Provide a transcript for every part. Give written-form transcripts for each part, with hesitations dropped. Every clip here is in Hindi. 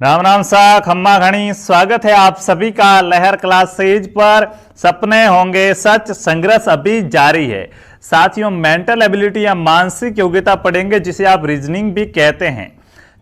राम राम सा खम्मा घणी। स्वागत है आप सभी का लहर क्लास सीरीज पर। सपने होंगे सच, संघर्ष अभी जारी है। साथियों, मेंटल एबिलिटी या मानसिक योग्यता पढ़ेंगे, जिसे आप रीजनिंग भी कहते हैं।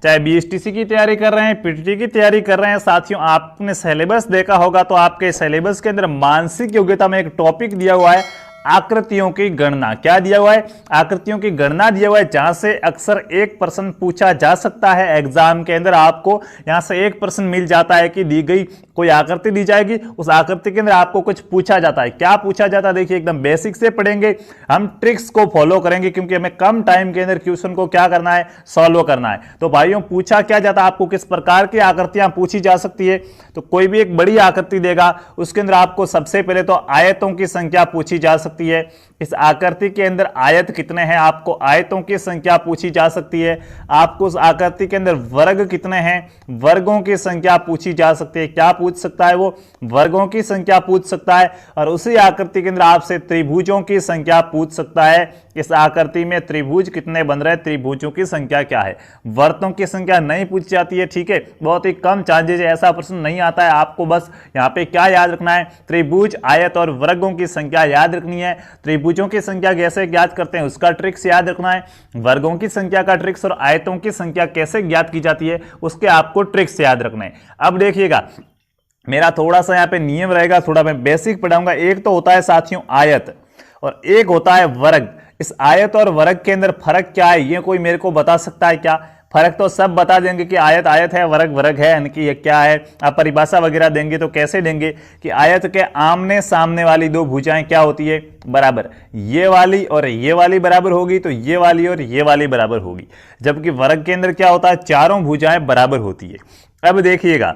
चाहे बीएसटीसी की तैयारी कर रहे हैं, पीटीटी की तैयारी कर रहे हैं। साथियों, आपने सिलेबस देखा होगा तो आपके सिलेबस के अंदर मानसिक योग्यता में एक टॉपिक दिया हुआ है, आकृतियों की गणना। क्या दिया हुआ है? आकृतियों की गणना दिया हुआ है, जहां से अक्सर एक प्रश्न पूछा जा सकता है एग्जाम के अंदर। आपको यहां से एक प्रश्न मिल जाता है कि दी गई कोई आकृति दी जाएगी, उस आकृति के अंदर आपको कुछ पूछा जाता है। क्या पूछा जाता है? देखिए, एकदम बेसिक से पढ़ेंगे, हम ट्रिक्स को फॉलो करेंगे, क्योंकि हमें कम टाइम के अंदर क्वेश्चन को क्या करना है, सॉल्व करना है। तो भाइयों, पूछा क्या जाता है आपको, किस प्रकार की आकृतियां पूछी जा सकती है। तो कोई भी एक बड़ी आकृति देगा, उसके अंदर आपको सबसे पहले तो आयतों की संख्या पूछी जा सकती है। इस आकृति के अंदर आयत कितने हैं, आपको आयतों की संख्या पूछी जा सकती है। आपको उस आकृति के अंदर वर्ग कितने हैं, वर्गों की संख्या पूछी जा सकती है। क्या पूछ सकता है वो? वर्गों की संख्या पूछ सकता है। और उसी आकृति के अंदर आपसे त्रिभुजों की संख्या पूछ सकता है। इस आकृति में त्रिभुज कितने बन रहे हैं, त्रिभुजों की संख्या क्या है। वर्तों की संख्या नहीं पूछी जाती है, ठीक है। बहुत ही कम चांसेस है, ऐसा प्रश्न नहीं आता है। आपको बस यहाँ पे क्या याद रखना है, त्रिभुज, आयत और वर्गों की संख्या याद रखनी है। त्रिभुजों की संख्या कैसे ज्ञात करते हैं उसका ट्रिक्स याद रखना है। वर्गों की संख्या का ट्रिक्स और आयतों की संख्या कैसे ज्ञात की जाती है उसके आपको ट्रिक्स याद रखना है। अब देखिएगा, मेरा थोड़ा सा यहाँ पे नियम रहेगा, थोड़ा मैं बेसिक पढ़ाऊंगा। एक तो होता है साथियों आयत, और एक होता है वर्ग। इस आयत और वर्ग के अंदर फर्क क्या है, ये कोई मेरे को बता सकता है क्या? फर्क तो सब बता देंगे कि आयत आयत है, वर्ग वर्ग है, यानी कि ये क्या है। आप परिभाषा वगैरह देंगे तो कैसे देंगे कि आयत के आमने सामने वाली दो भुजाएं क्या होती है, बराबर। ये वाली और ये वाली बराबर होगी, तो ये वाली और ये वाली बराबर होगी। जबकि वर्ग के अंदर क्या होता है, चारों भुजाएं बराबर होती है। अब देखिएगा,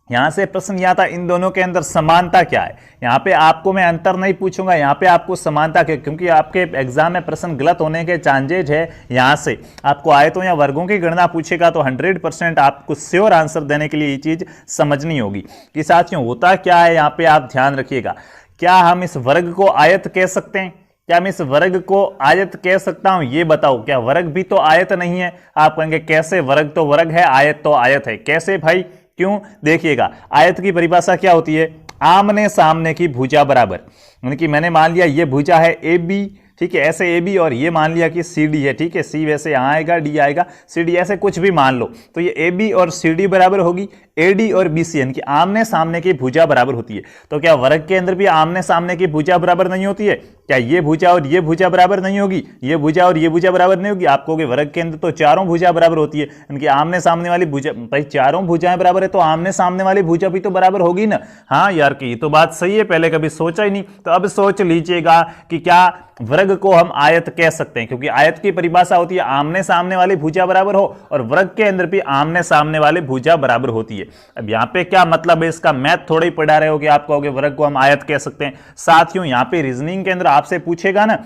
यहां से प्रश्न यह था, इन दोनों के अंदर समानता क्या है। यहां पे आपको मैं अंतर नहीं पूछूंगा, यहां पे आपको समानता क्या, क्योंकि आपके एग्जाम में प्रश्न गलत होने के चांसेज है। यहां से आपको आयतों या वर्गों की गणना पूछेगा तो 100% आपको श्योर आंसर देने के लिए ये चीज समझनी होगी कि साथियों होता क्या है। यहां पे आप ध्यान रखिएगा, क्या हम इस वर्ग को आयत कह सकते हैं? क्या मैं इस वर्ग को आयत कह सकता हूं? ये बताओ, क्या वर्ग भी तो आयत नहीं है? आप कहेंगे कैसे, वर्ग तो वर्ग है, आयत तो आयत है। कैसे भाई, क्यों? देखिएगा, आयत की परिभाषा क्या होती है, आमने सामने की भुजा बराबर। यानी कि मैंने मान लिया ये भुजा है ए बी, ठीक है, ऐसे ए बी, और ये मान लिया कि सी डी है, ठीक है। सी वैसे यहाँ आएगा, डी आएगा, सी डी, ऐसे कुछ भी मान लो। तो ये ए बी और सी डी बराबर होगी ए डी और बी सी, यानी कि आमने सामने की भुजा बराबर होती है। तो क्या वर्ग के अंदर भी आमने सामने की भुजा बराबर नहीं होती है? क्या ये भुजा और ये भुजा बराबर नहीं होगी, ये भुजा और ये भुजा बराबर नहीं होगी? आप कहोगे वर्ग के अंदर तो चारों भुजा बराबर होती है, यानी कि आमने सामने वाली भुजा। भाई चारों भुजाएं बराबर है तो आमने सामने वाली भुजा भी तो बराबर होगी ना। हाँ यार, की तो बात सही है, पहले कभी सोचा ही नहीं। तो अब सोच लीजिएगा कि क्या वर्ग को हम आयत कह सकते हैं, क्योंकि आयत की परिभाषा होती है आमने सामने वाली भुजा बराबर हो, और वर्ग के अंदर भी आमने सामने वाली भुजा बराबर होती है। अब यहाँ पे क्या मतलब है इसका, मैथ थोड़ा ही पढ़ा रहे हो कि आप कहोगे वर्ग को हम आयत कह सकते हैं। साथियों, यहाँ पे रीजनिंग के अंदर आपसे पूछेगा ना,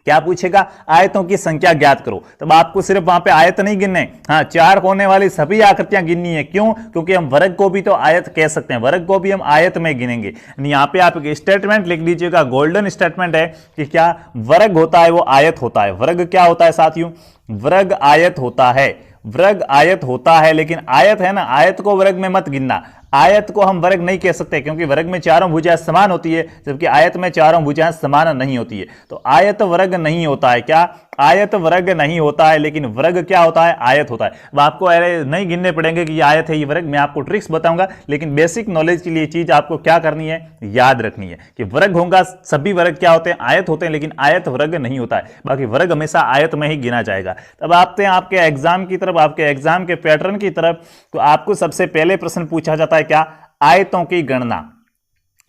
क्या पूछेगा, आयतों की संख्या ज्ञात करो। तब आपको सिर्फ वहां पे आयत नहीं गिनने, हाँ, चार कोने वाली सभी आकृतियां गिननी है। क्यों? क्योंकि हम वर्ग को भी तो आयत कह सकते हैं, वर्ग को भी हम आयत में गिनेंगे। यहाँ पे आप एक स्टेटमेंट लिख लीजिएगा, गोल्डन स्टेटमेंट है कि क्या वर्ग होता है वो आयत होता है। वर्ग क्या होता है साथियों, वर्ग आयत होता है। वर्ग आयत होता है, लेकिन आयत है ना, आयत को वर्ग में मत गिनना। आयत को हम वर्ग नहीं कह सकते, क्योंकि वर्ग में चारों भुजाएं समान होती है, जबकि आयत में चारों भुजाएं समान नहीं होती है। तो आयत वर्ग नहीं होता है। क्या? आयत वर्ग नहीं होता है, लेकिन वर्ग क्या होता है, आयत होता है। अब आपको अरे नहीं गिनने पड़ेंगे कि ये आयत है, ये वर्ग, मैं आपको ट्रिक्स बताऊंगा, लेकिन बेसिक नॉलेज के लिए चीज आपको क्या करनी है, याद रखनी है कि वर्ग होगा, सभी वर्ग क्या होते हैं, आयत होते हैं, लेकिन आयत वर्ग नहीं होता है। बाकी वर्ग हमेशा आयत में ही गिना जाएगा। तब आते हैं आपके एग्जाम की तरफ, आपके एग्जाम के पैटर्न की तरफ। तो आपको सबसे पहले प्रश्न पूछा जाता है क्या, आयतों की गणना।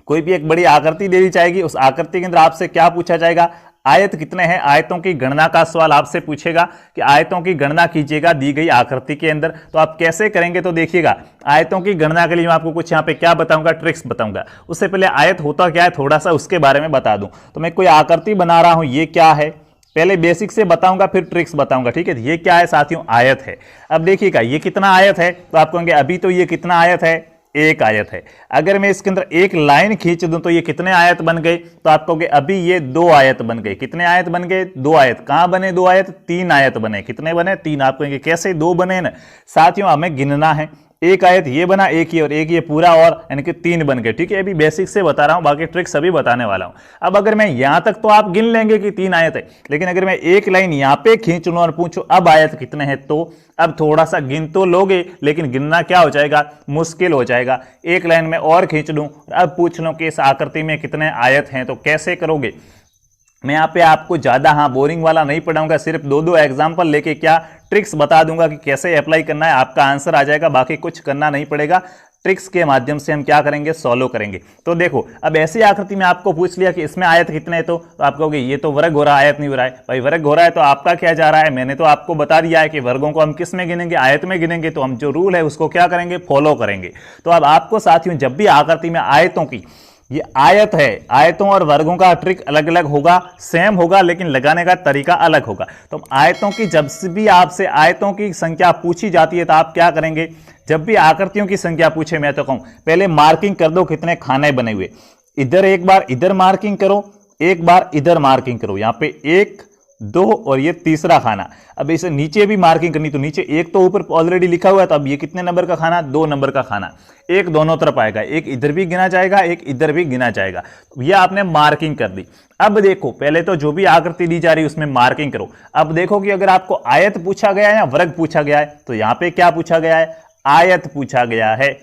कोई भी एक बड़ी आकृति दे दी जाएगी, उस आकृति के अंदर आपसे क्या पूछा जाएगा, आयत कितने हैं, आयतों की गणना का सवाल आपसे पूछेगा कि आयतों की गणना कीजिएगा दी गई आकृति के अंदर। तो आप कैसे करेंगे, तो देखिएगा, आयतों की गणना के लिए मैं आपको कुछ यहाँ पे क्या बताऊंगा, ट्रिक्स बताऊंगा। उससे पहले आयत होता क्या है थोड़ा सा उसके बारे में बता दूं। तो मैं कोई आकृति बना रहा हूं, ये क्या है, पहले बेसिक से बताऊंगा फिर ट्रिक्स बताऊंगा, ठीक है। ये क्या है साथियों, आयत है। अब देखिएगा ये कितना आयत है, तो आप कहेंगे अभी तो ये कितना आयत है, एक आयत है। अगर मैं इसके अंदर एक लाइन खींच दूं तो ये कितने आयत बन गए, तो आप कहोगे अभी ये दो आयत बन गए। कितने आयत बन गए, दो आयत। कहां बने दो आयत, तीन आयत बने। कितने बने, तीन। आप कहेंगे कैसे दो बने ना, साथियों हमें गिनना है। एक आयत ये बना, एक ये और एक ये पूरा, और यानी कि 3 बन गए। ठीक है, अभी बेसिक से बता रहा हूं, बाकी ट्रिक्स अभी बताने वाला हूं। अब अगर मैं यहां तक तो आप गिन लेंगे कि 3 आयत है, लेकिन अगर मैं एक लाइन यहां पे खींच लूं और पूछूं अब आयत कितने हैं, तो अब थोड़ा सा गिन तो लोगे, लेकिन गिनना क्या हो जाएगा, मुश्किल हो जाएगा। एक लाइन में और खींच लूं, अब पूछ लूं कि इस आकृति में कितने आयत हैं, तो कैसे करोगे। मैं यहाँ पे आपको ज़्यादा बोरिंग वाला नहीं पढ़ाऊंगा, सिर्फ 2 एग्जाम्पल लेके क्या ट्रिक्स बता दूंगा कि कैसे अप्लाई करना है, आपका आंसर आ जाएगा, बाकी कुछ करना नहीं पड़ेगा। ट्रिक्स के माध्यम से हम क्या करेंगे, सॉल्व करेंगे। तो देखो, अब ऐसी आकृति में आपको पूछ लिया कि इसमें आयत कितने हैं, तो आप कहोगे ये तो वर्ग हो रहा है, आयत नहीं हो रहा है। भाई वर्ग हो रहा है तो आपका क्या जा रहा है, मैंने तो आपको बता दिया है कि वर्गों को हम किस में गिनेंगे, आयत में गिनेंगे। तो हम जो रूल है उसको क्या करेंगे, फॉलो करेंगे। तो अब आपको साथियों जब भी आकृति में आयतों की, ये आयत है, आयतों और वर्गों का ट्रिक अलग अलग होगा, सेम होगा, लेकिन लगाने का तरीका अलग होगा। तो आयतों की जब भी आपसे आयतों की संख्या पूछी जाती है तो आप क्या करेंगे, जब भी आकृतियों की संख्या पूछे, मैं तो कहूं पहले मार्किंग कर दो कितने खाने बने हुए। इधर एक बार इधर मार्किंग करो, एक बार इधर मार्किंग करो, यहां पे 1 2 और ये तीसरा खाना। अब इसे नीचे भी मार्किंग करनी, तो नीचे एक तो ऊपर ऑलरेडी लिखा हुआ है, तो अब ये कितने नंबर का खाना, 2 नंबर का खाना। एक दोनों तरफ आएगा, एक इधर भी गिना जाएगा, एक इधर भी गिना जाएगा। ये आपने मार्किंग कर दी। अब देखो, पहले तो जो भी आकृति दी जा रही है उसमें मार्किंग करो। अब देखो कि अगर आपको आयत पूछा गया है या वर्ग पूछा गया है, तो यहां पे क्या पूछा गया है, आयत पूछा गया है।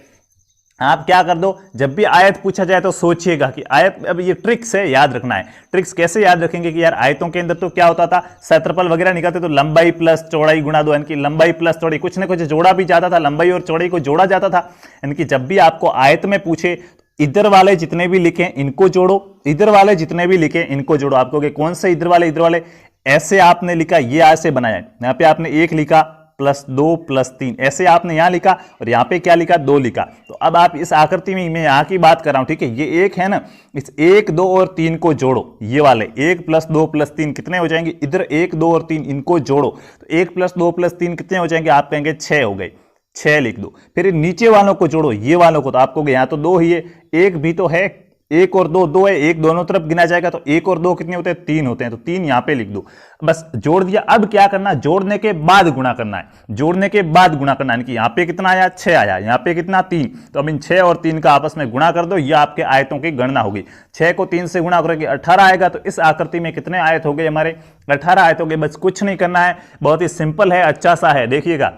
आप क्या कर दो, जब भी आयत पूछा जाए तो सोचिएगा कि आयत, अब ये ट्रिक्स है, याद रखना है। ट्रिक्स कैसे याद रखेंगे कि यार आयतों के अंदर तो क्या होता था, क्षेत्रफल वगैरह निकालते तो लंबाई प्लस चौड़ाई गुणा 2, यानी कि लंबाई प्लस चौड़ाई, कुछ ना कुछ जोड़ा भी जाता था, लंबाई और चौड़ाई को जोड़ा जाता था। यानी कि जब भी आपको आयत में पूछे, इधर वाले जितने भी लिखे इनको जोड़ो, इधर वाले जितने भी लिखे इनको जोड़ो। आपको कौन से इधर वाले, ऐसे आपने लिखा, ये ऐसे बनाया, यहां पे आपने 1 लिखा +2 +3, ऐसे आपने यहां लिखा और यहां पे क्या लिखा, 2 लिखा। तो अब आप इस आकृति में, मैं यहां की बात कर रहा हूं, ठीक है, ये 1 है ना, इस 1 2 और 3 को जोड़ो, ये वाले 1 + 2 + 3 कितने हो जाएंगे, इधर 1 2 और 3 इनको जोड़ो, तो 1 + 2 + 3 कितने हो जाएंगे, आप कहेंगे 6 हो गए, 6 लिख दो। फिर नीचे वालों को जोड़ो, ये वालों को, तो आपको यहां तो 2 ही है, 1 भी तो है, 1 और 2 2 है, 1 दोनों तरफ गिना जाएगा, तो 1 और 2 कितने होते हैं, 3 होते हैं, तो 3 यहां पे लिख दो। बस जोड़ दिया। अब क्या करना, जोड़ने के बाद गुणा करना है, जोड़ने के बाद गुणा करना है। कि यहां पे कितना आया, 6 आया, यहां पे कितना, 3, तो अब इन 6 और 3 का आपस में गुणा कर दो, ये आपके आयतों की गणना होगी। 6 को 3 से गुणा करोगे 18 आएगा। तो इस आकृति में कितने आयत हो गए हमारे, 18 आयत हो गए। बस कुछ नहीं करना है, बहुत ही सिंपल है, अच्छा सा है, देखिएगा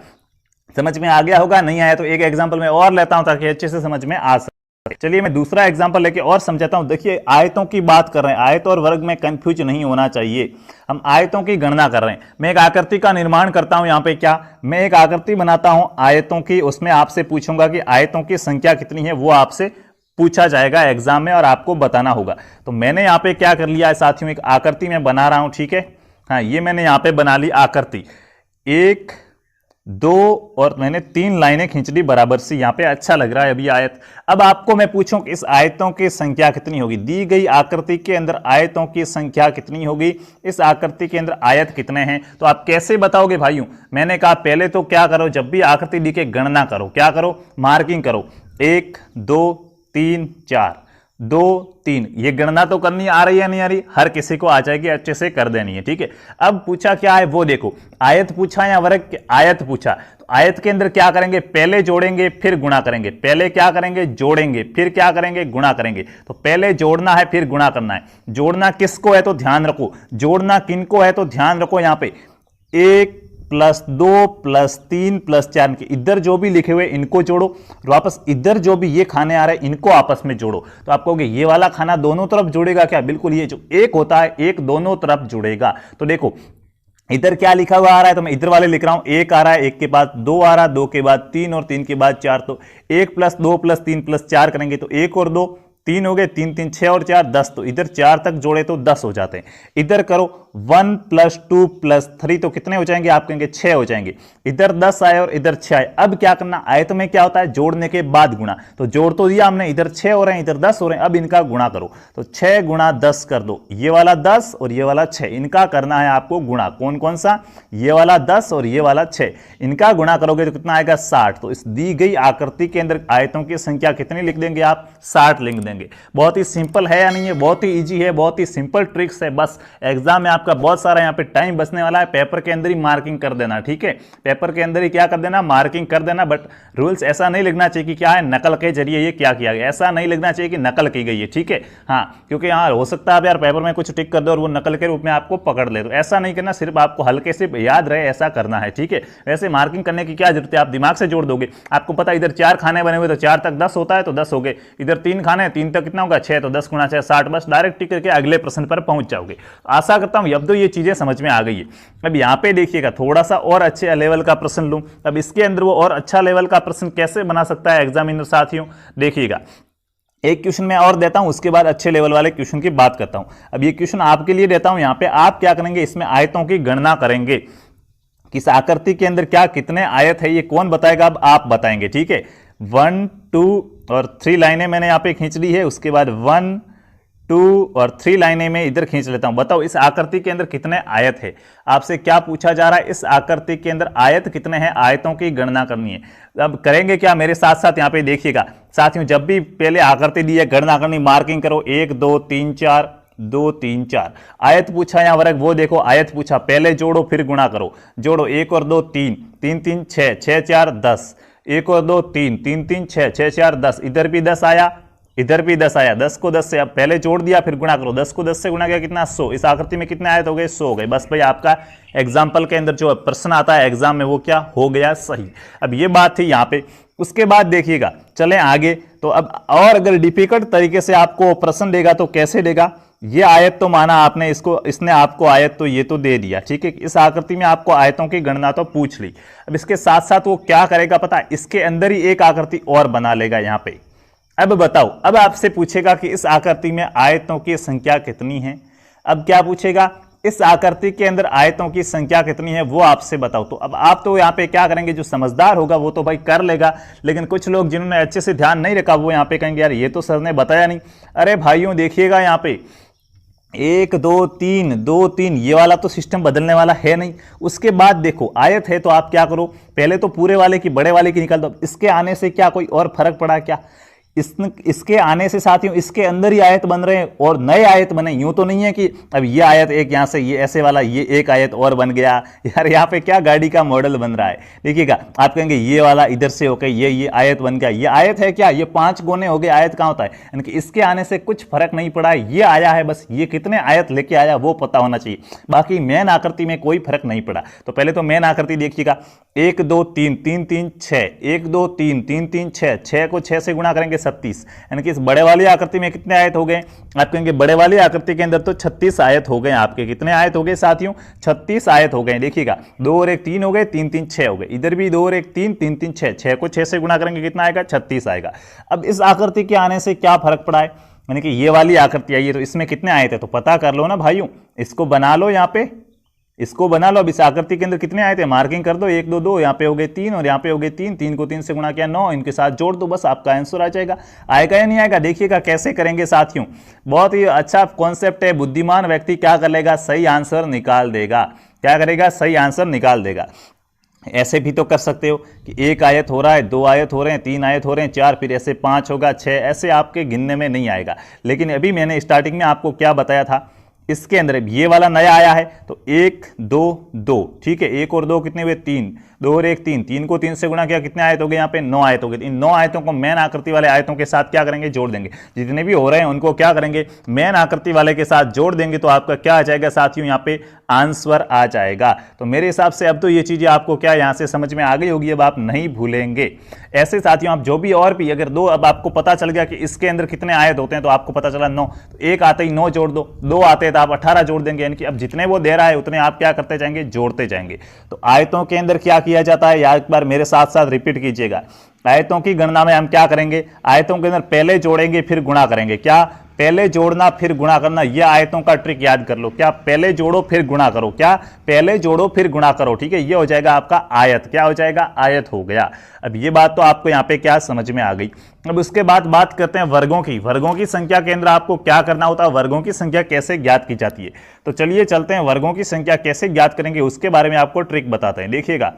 समझ में आ गया होगा। नहीं आया तो एक एग्जाम्पल मैं और लेता हूं ताकि अच्छे से समझ में आ सके। चलिए मैं दूसरा एग्जांपल लेके और समझाता हूं। देखिए आयतों की बात कर रहे हैं, आयत और वर्ग में कंफ्यूज नहीं होना चाहिए, हम आयतों की गणना कर रहे हैं। मैं एक आकृति का निर्माण करता हूं, यहां पे क्या, मैं एक आकृति बनाता हूं आयतों की, उसमें आपसे पूछूंगा कि आयतों की संख्या कितनी है, वो आपसे पूछा जाएगा एग्जाम में और आपको बताना होगा। तो मैंने यहाँ पे क्या कर लिया है साथियों, एक आकृति में बना रहा हूं, ठीक है। हाँ, ये मैंने यहाँ पे बना ली आकृति, 1 2 और मैंने 3 लाइनें खींच ली बराबर सी, यहां पे अच्छा लग रहा है अभी आयत। अब आपको मैं पूछूं कि इस आयतों की संख्या कितनी होगी, दी गई आकृति के अंदर आयतों की संख्या कितनी होगी, इस आकृति के अंदर आयत कितने हैं, तो आप कैसे बताओगे भाइयों। मैंने कहा पहले तो क्या करो, जब भी आकृति दी के गणना करो, क्या करो, मार्किंग करो, 1 2 3 4 2 3, ये गणना तो करनी आ रही है नहीं आ रही, हर किसी को आ जाएगी, अच्छे से कर देनी है, ठीक है। अब पूछा क्या है वो देखो, आयत पूछा या वर्ग, आयत पूछा। तो आयत के अंदर क्या करेंगे, पहले जोड़ेंगे फिर गुणा करेंगे, पहले क्या करेंगे, जोड़ेंगे फिर क्या करेंगे, गुणा करेंगे। तो पहले जोड़ना है फिर गुणा करना है। जोड़ना किसको है तो ध्यान रखो, जोड़ना किनको है तो ध्यान रखो, यहां पे 1 + 2 + 3 + 4, इधर जो भी लिखे हुए इनको जोड़ो, और वापस इधर जो भी ये खाने आ रहे हैं इनको आपस में जोड़ो। तो आप कहोगे ये वाला खाना दोनों तरफ जुड़ेगा क्या, बिल्कुल, ये जो 1 होता है 1 दोनों तरफ जुड़ेगा। तो देखो इधर क्या लिखा हुआ आ रहा है, तो मैं इधर वाले लिख रहा हूं, 1 आ रहा है, 1 के बाद 2 आ रहा है, 2 के बाद 3 और 3 के बाद 4, तो 1 + 2 + 3 + 4 करेंगे तो 1 और 2 3 हो गए, 3 3 6 और 4 10, तो इधर 4 तक जोड़े तो 10 हो जाते हैं। इधर करो 1 + 2 + 3, तो कितने हो जाएंगे, आप कहेंगे 6 हो जाएंगे। इधर 10 आए और इधर 6 आए। अब क्या करना, आयत में क्या होता है, जोड़ने के बाद गुणा। तो जोड़ तो दिया हमने, इधर 6 हो रहे हैं इधर 10 हो रहे हैं, अब इनका गुणा करो। तो 6 × 10 कर दो, ये वाला 10 और ये वाला 6, इनका करना है आपको गुणा। कौन कौन सा, ये वाला 10 और ये वाला 6, इनका गुणा करोगे तो कितना आएगा, 60। तो इस दी गई आकृति के अंदर आयतों की संख्या कितनी लिख देंगे आप, 60 लिख देंगे। बहुत ही सिंपल है या नहीं है, बहुत ही इजी है, बहुत ही सिंपल ट्रिक्स है, बस एग्जाम में आपका आपका बहुत सारा यहाँ पे टाइम बचने वाला है। पेपर के अंदर ही मार्किंग कर देना, ठीक है, पेपर के अंदर ही क्या कर देना, मार्किंग कर देना। बट रूल्स ऐसा नहीं लिखना चाहिए कि क्या है नकल के जरिए ये क्या किया गया, ऐसा नहीं लिखना चाहिए कि नकल की गई है, ठीक है। हाँ, क्योंकि यहाँ हो सकता है आप यार पेपर में कुछ टिक कर दो और वो नकल के रूप में आपको पकड़ ले, तो ऐसा नहीं करना, सिर्फ आपको हल्के से याद रहे ऐसा करना है, ठीक है। वैसे मार्किंग करने की क्या जरूरत है, आप दिमाग से जोड़ दोगे। आपको पता है इधर 4 खाने बने हुए तो 4 तक 10 होता है तो 10 हो गए, इधर 3 खाने 3 तक कितना होगा 6, तो 10 गुणा 6 60, बस डायरेक्ट टिक करके अगले प्रश्न पर पहुंच जाओगे। आशा करता हूं अब तो ये चीजें समझ में आ गई है। अब यहाँ पे देखिएगा थोड़ा सा और अच्छे लेवल का प्रश्न लूं, अब इसके अंदर वो और अच्छा लेवल का प्रश्न कैसे बना सकता है एग्जामिनर साथियों, देखिएगा एक क्वेश्चन मैं और देता हूं, उसके बाद अच्छे लेवल वाले क्वेश्चन की बात करता हूं। अब ये क्वेश्चन आपके लिए देता हूं, यहाँ पे आप क्या करेंगे, इसमें आयतों की गणना करेंगे। किस आकृति के अंदर क्या कितने आयत है ये कौन बताएगा, अब आप बताएंगे, ठीक है। 1 2 और 3 लाइनें मैंने यहाँ पे खींच ली है, उसके बाद 1 2 और 3 लाइनें में इधर खींच लेता हूं। बताओ इस आकृति के अंदर कितने आयत है, आपसे क्या पूछा जा रहा है, इस आकृति के अंदर आयत कितने हैं, आयतों की गणना करनी है। अब करेंगे क्या, मेरे साथ साथ यहाँ पे देखिएगा साथियों, जब भी पहले आकृति दी है गणना करनी, मार्किंग करो 1 2 3 4 2 3 4। आयत पूछा या वर्ग, वो देखो आयत पूछा, पहले जोड़ो फिर गुणा करो, जोड़ो 1 और 2 3 3 3 6 6 4 10, 1 और 2 3 3 3 6 6 4 10, इधर भी 10 आया इधर भी 10 आया, 10 को 10 से अब पहले जोड़ दिया फिर गुणा करो, 10 को 10 से गुणा किया कितना 100, इस आकृति में कितने आयत हो गए 100 हो गए। बस भाई आपका एग्जाम्पल के अंदर जो प्रश्न आता है एग्जाम में वो क्या हो गया सही। अब ये बात थी यहाँ पे, उसके बाद देखिएगा चलें आगे। तो अब और अगर डिफिकल्ट तरीके से आपको प्रश्न देगा तो कैसे देगा, ये आयत तो माना आपने इसको, इसने आपको आयत तो ये तो दे दिया, ठीक है, इस आकृति में आपको आयतों की गणना तो पूछ ली। अब इसके साथ साथ वो क्या करेगा पता है, इसके अंदर ही एक आकृति और बना लेगा यहाँ पे। अब बताओ, अब आपसे पूछेगा कि इस आकृति में आयतों की संख्या कितनी है। अब क्या पूछेगा, इस आकृति के अंदर आयतों की संख्या कितनी है वो आपसे बताओ। तो अब आप तो यहाँ पे क्या करेंगे, जो समझदार होगा वो तो भाई कर लेगा, लेकिन कुछ लोग जिन्होंने अच्छे से ध्यान नहीं रखा वो यहाँ पे कहेंगे यार ये तो सर ने बताया नहीं। अरे भाइयों देखिएगा यहाँ पे 1 2 3 2 3, ये वाला तो सिस्टम बदलने वाला है नहीं। उसके बाद देखो आयत है तो आप क्या करो, पहले तो पूरे वाले की बड़े वाले की निकाल दो। इसके आने से क्या कोई और फर्क पड़ा क्या, इसके आने से साथियों इसके अंदर ही आयत बन रहे हैं और नए आयत बने। यूं तो नहीं है कि अब ये आयत एक यहां से ये ऐसे वाला ये एक आयत और बन गया, यार यहाँ पे क्या गाड़ी का मॉडल बन रहा है। देखिएगा आप कहेंगे ये वाला इधर से होकर ये आयत बन गया, ये आयत है क्या, ये 5 कोने हो गए, आयत कहाँ होता है। यानी कि इसके आने से कुछ फर्क नहीं पड़ा, ये आया है, बस ये कितने आयत लेके आया वो पता होना चाहिए, बाकी मेन आकृति में कोई फर्क नहीं पड़ा। तो पहले तो मेन आकृति देखिएगा 1 2 3 3 3 6, 1 2 3 3 3 6, 6 को 6 से गुणा करेंगे 36, यानी कि इस बड़े वाली आकृति में कितने आयत हो गए, आप कहेंगे बड़े वाली आकृति के अंदर तो 36 आयत हो गए। आपके कितने आयत हो गए साथियों, 36 आयत हो गए। देखिएगा 2 और 1 3 हो गए, 3 3 6 हो गए, इधर भी 2 और 1 3 3 3 6, 6 को 6 से गुणा करेंगे कितना आएगा 36 आएगा। अब इस आकृति के आने से क्या फर्क पड़ा है, यानी कि ये वाली आकृति आई है तो इसमें कितने आयत है तो पता कर लो ना भाइयों, इसको बना लो, यहाँ पे इसको बना लो। अब इस आकृति के अंदर कितने आए थे मार्किंग कर दो, 1 2 2, यहाँ पे हो गए 3 और यहाँ पे हो गए 3, 3 को 3 से गुणा किया 9, इनके साथ जोड़ दो, बस आपका आंसर आ जाएगा। आएगा या नहीं आएगा, देखिएगा कैसे करेंगे साथियों, बहुत ही अच्छा कॉन्सेप्ट है। बुद्धिमान व्यक्ति क्या कर लेगा, सही आंसर निकाल देगा। क्या करेगा, सही आंसर निकाल देगा। ऐसे भी तो कर सकते हो कि 1 आयत हो रहा है, 2 आयत हो रहे हैं, 3 आयत हो रहे हैं, 4, फिर ऐसे 5 होगा, 6, ऐसे आपके गिनने में नहीं आएगा। लेकिन अभी मैंने स्टार्टिंग में आपको क्या बताया था, इसके अंदर ये वाला नया आया है तो 1 2 2, ठीक है, 1 और 2 कितने हुए 3, 2 और 1 3, 3 को 3 से गुणा किया कितने आयत हो गए, यहाँ पे 9 आयत हो गए। इन 9 आयतों को मेन आकृति वाले आयतों के साथ क्या करेंगे, जोड़ देंगे। जितने भी हो रहे हैं उनको क्या करेंगे, मेन आकृति वाले के साथ जोड़ देंगे, तो आपका क्या आ जाएगा साथियों, यहाँ पे आंसर आ जाएगा। तो मेरे हिसाब से अब तो ये चीजें आपको क्या यहाँ से समझ में आ गई होगी, अब आप नहीं भूलेंगे। ऐसे साथियों आप जो भी और भी अगर 2, अब आपको पता चल गया कि इसके अंदर कितने आयत होते हैं, तो आपको पता चला 9, तो 1 आते ही 9 जोड़ दो, 2 आते हैं तो आप 18 जोड़ देंगे। यानी कि अब जितने वो दे रहा है उतने आप क्या करते जाएंगे, जोड़ते जाएंगे। तो आयतों के अंदर क्या किया जाता है, यार एक बार मेरे साथ साथ रिपीट कीजिएगा। आयतों की गणना में हम क्या करेंगे, आयतों के अंदर पहले जोड़ेंगे फिर गुणा करेंगे। क्या, पहले जोड़ना फिर गुणा करना, यह आयतों का ट्रिक याद कर लो। क्या, पहले जोड़ो फिर गुणा करो, क्या, पहले जोड़ो फिर गुणा करो, ठीक है, ये हो जाएगा आपका आयत। क्या हो जाएगा, आयत हो गया। अब ये बात तो आपको यहाँ पे क्या समझ में आ गई। अब उसके बाद बात करते हैं वर्गों की। वर्गों की संख्या के अंदर आपको क्या करना होता है, वर्गों की संख्या कैसे ज्ञात की जाती है। तो चलिए चलते हैं, वर्गों की संख्या कैसे ज्ञात करेंगे उसके बारे में आपको ट्रिक बताते हैं। देखिएगा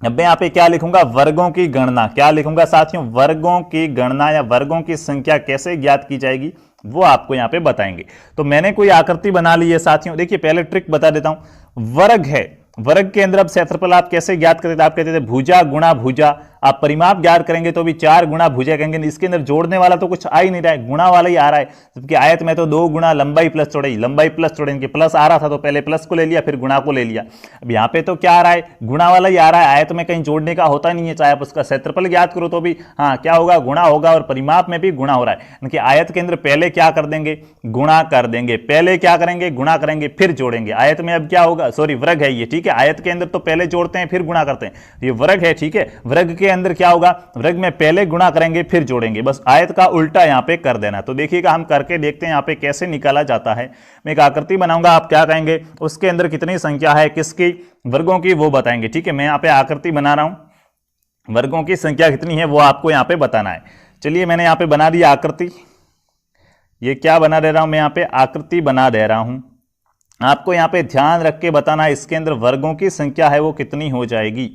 अब मैं यहाँ पे क्या लिखूंगा, वर्गों की गणना। क्या लिखूंगा साथियों, वर्गों की गणना या वर्गों की संख्या कैसे ज्ञात की जाएगी वो आपको यहाँ पे बताएंगे। तो मैंने कोई आकृति बना ली है साथियों। देखिए पहले ट्रिक बता देता हूं। वर्ग है, वर्ग के अंदर अब क्षेत्रफल आप कैसे ज्ञात करते थे? आप कहते थे भुजा गुणा भुजा। आप परिमाप ज्ञात करेंगे तो भी 4 गुणा भुजा कहेंगे। इसके अंदर जोड़ने वाला तो कुछ आ ही नहीं रहा है, गुणा वाला ही आ रहा है। जबकि आयत में तो 2 गुणा लंबाई प्लस चौड़ाई, लंबाई प्लस चौड़ाई, इनके प्लस आ रहा था तो पहले प्लस को ले लिया फिर गुणा को ले लिया। अब यहाँ पे तो क्या आ रहा है? गुणा वाला ही आ रहा है। आयत में कहीं जोड़ने का होता नहीं है, चाहे आप उसका क्षेत्रफल ज्ञात करो तो भी हाँ क्या होगा? गुणा होगा। और परिमाप में भी गुणा हो रहा है, यानी कि आयत के अंदर पहले क्या कर देंगे? गुणा कर देंगे। पहले क्या करेंगे? गुणा करेंगे फिर जोड़ेंगे। आयत में अब क्या होगा? सॉरी वर्ग है ये, ठीक है। आयत के अंदर तो पहले जोड़ते हैं फिर गुणा करते हैं, ये वर्ग है, ठीक है। वर्ग के अंदर क्या होगा? वर्ग में पहले गुणा करेंगे फिर जोड़ेंगे। बस आयत का उल्टा यहां पे कर देना। तो देखिएगा हम करके देखते हैं यहां पे कैसे निकाला जाता है। मैं एक आकृति बनाऊंगा, आप क्या कहेंगे? उसके अंदर कितनी संख्या है, किसकी? वर्गों की, वो बताएंगे, ठीक है। मैं यहां पे आकृति बना रहा हूं, वर्गों की संख्या कितनी है वो आपको यहां पे बताना है। चलिए मैंने यहां पे बना दी आकृति। ये क्या बना दे रहा हूं मैं? यहां पे आकृति बना दे रहा हूं। आपको यहां पे ध्यान रख के बताना है इसके अंदर वर्गों की संख्या है वो कितनी हो जाएगी,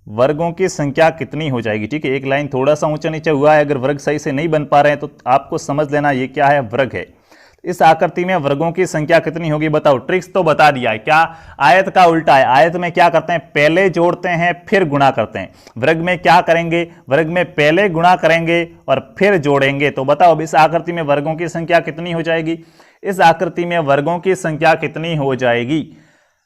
वर्गों की संख्या कितनी हो जाएगी, ठीक है। एक लाइन थोड़ा सा ऊंचा नीचे हुआ है, अगर वर्ग सही से नहीं बन पा रहे हैं तो आपको समझ लेना ये क्या है? वर्ग है। इस आकृति में वर्गों की संख्या कितनी होगी बताओ? ट्रिक्स तो बता दिया है, क्या? आयत का उल्टा है। आयत में क्या करते हैं? पहले जोड़ते हैं फिर गुणा करते हैं। वर्ग में क्या करेंगे? वर्ग में पहले गुणा करेंगे और फिर जोड़ेंगे। तो बताओ इस आकृति में वर्गों की संख्या कितनी हो जाएगी? इस आकृति में वर्गों की संख्या कितनी हो जाएगी?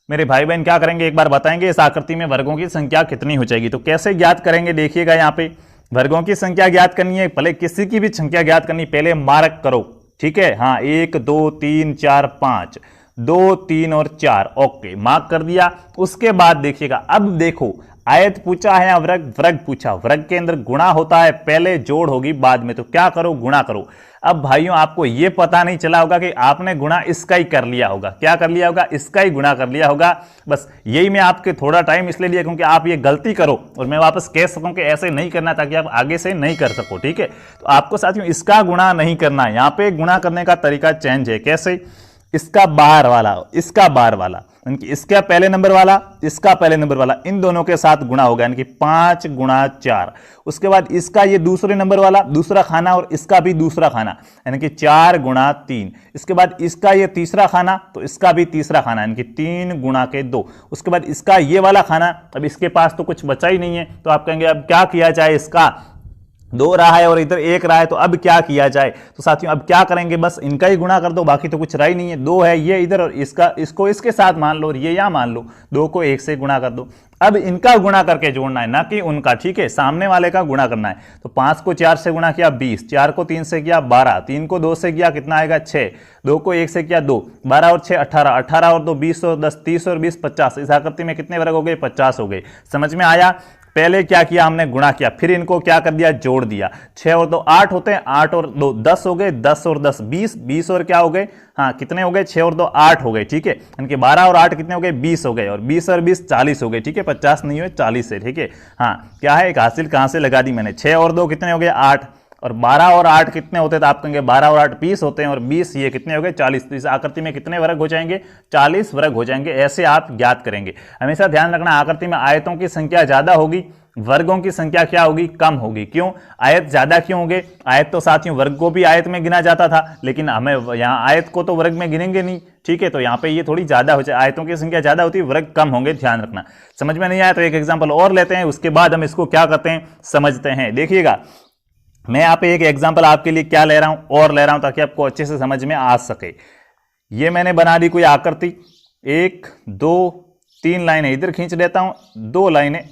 मेरे भाई बहन क्या करेंगे एक बार बताएंगे, इस आकृति में वर्गों की संख्या कितनी हो जाएगी? तो कैसे ज्ञात करेंगे देखिएगा। यहाँ पे वर्गों की संख्या ज्ञात करनी है, भले किसी की भी संख्या ज्ञात करनी, पहले मार्क करो, ठीक है। हाँ 1 2 3 4 5, 2 3 और 4, ओके मार्क कर दिया। उसके बाद देखिएगा, अब देखो आयत पूछा है या वर्ग? वर्ग पूछा। वर्ग के अंदर गुणा होता है, पहले जोड़ होगी बाद में, तो क्या करो? गुणा करो। अब भाइयों आपको यह पता नहीं चला होगा कि आपने गुणा इसका ही कर लिया होगा। क्या कर लिया होगा? इसका ही गुणा कर लिया होगा। बस यही मैं आपके थोड़ा टाइम इसलिए लिया क्योंकि आप ये गलती करो और मैं वापस कह सकूं कि ऐसे नहीं करना, ताकि आप आगे से नहीं कर सको, ठीक है। तो आपको साथियों इसका गुणा नहीं करना है। यहाँ पे गुणा करने का तरीका चेंज है। कैसे? इसका बाहर वाला, इसका बाहर वाला, इसका पहले नंबर वाला, इसका पहले नंबर वाला, इन दोनों के साथ गुणा होगा, यानी कि 5 गुणा 4। उसके बाद इसका ये दूसरे नंबर वाला दूसरा खाना और इसका भी दूसरा खाना, यानी कि 4 गुणा 3। इसके बाद इसका ये तीसरा खाना तो इसका भी तीसरा खाना, यानी कि 3 गुणा के 2। उसके बाद इसका ये वाला खाना, अब इसके पास तो कुछ बचा ही नहीं है, तो आप कहेंगे अब क्या किया जाए? इसका 2 रहा है और इधर 1 रहा है, तो अब क्या किया जाए? तो साथियों अब क्या करेंगे? बस इनका ही गुणा कर दो, बाकी तो कुछ रहा ही नहीं है। 2 है ये इधर और इसको इसके साथ मान लो और ये यहां मान लो, 2 को 1 से गुणा कर दो। अब इनका गुणा करके जोड़ना है, ना कि उनका, ठीक है। सामने वाले का गुणा करना है। तो 5 को 4 से गुणा किया 20, 4 को 3 से किया 12, 3 को 2 से किया कितना आएगा? 6, 2 को 1 से किया 2, 12 और 6 18, 18 और 2 20 और 10 30 और 20 50। इस आकृति में कितने वर्ग हो गए? 50 हो गए। समझ में आया? पहले क्या किया हमने? गुणा किया, फिर इनको क्या कर दिया? जोड़ दिया। 6 और 2 8 होते हैं, 8 और 2 10 हो गए, 10 और 10 20, 20 और क्या हो गए? हाँ कितने हो गए? 6 और 2 8 हो गए, ठीक है। इनके 12 और 8 कितने हो गए? 20 हो गए, और 20 और 20 40 हो गए, ठीक है। 50 नहीं हुए 40 है, ठीक है। हाँ क्या है? एक हासिल कहां से लगा दी मैंने। 6 और 2 कितने हो गए? 8, और 12 और 8 कितने होते हैं? तो आप कहेंगे 12 और 8 20 होते हैं, और 20 ये कितने हो गए? 40। तो इस आकृति में कितने वर्ग हो जाएंगे? 40 वर्ग हो जाएंगे। ऐसे आप ज्ञात करेंगे। हमेशा ध्यान रखना, आकृति में आयतों की संख्या ज्यादा होगी, वर्गों की संख्या क्या होगी? कम होगी। क्यों? आयत ज्यादा क्यों होंगे? आयत तो साथियों वर्ग को भी आयत में गिना जाता था, लेकिन हमें यहाँ आयत को तो वर्ग में गिनेंगे नहीं, ठीक है। तो यहाँ पे ये थोड़ी ज्यादा हो जाए, आयतों की संख्या ज्यादा होती है, वर्ग कम होंगे, ध्यान रखना। समझ में नहीं आया तो एक एग्जाम्पल और लेते हैं, उसके बाद हम इसको क्या करते हैं समझते हैं। देखिएगा मैं यहाँ पे एक एग्जाम्पल आपके लिए क्या ले रहा हूं और ले रहा हूं ताकि आपको अच्छे से समझ में आ सके। ये मैंने बना दी कोई आकृति, 1 2 3 लाइनें इधर खींच देता हूं, 2 लाइनें,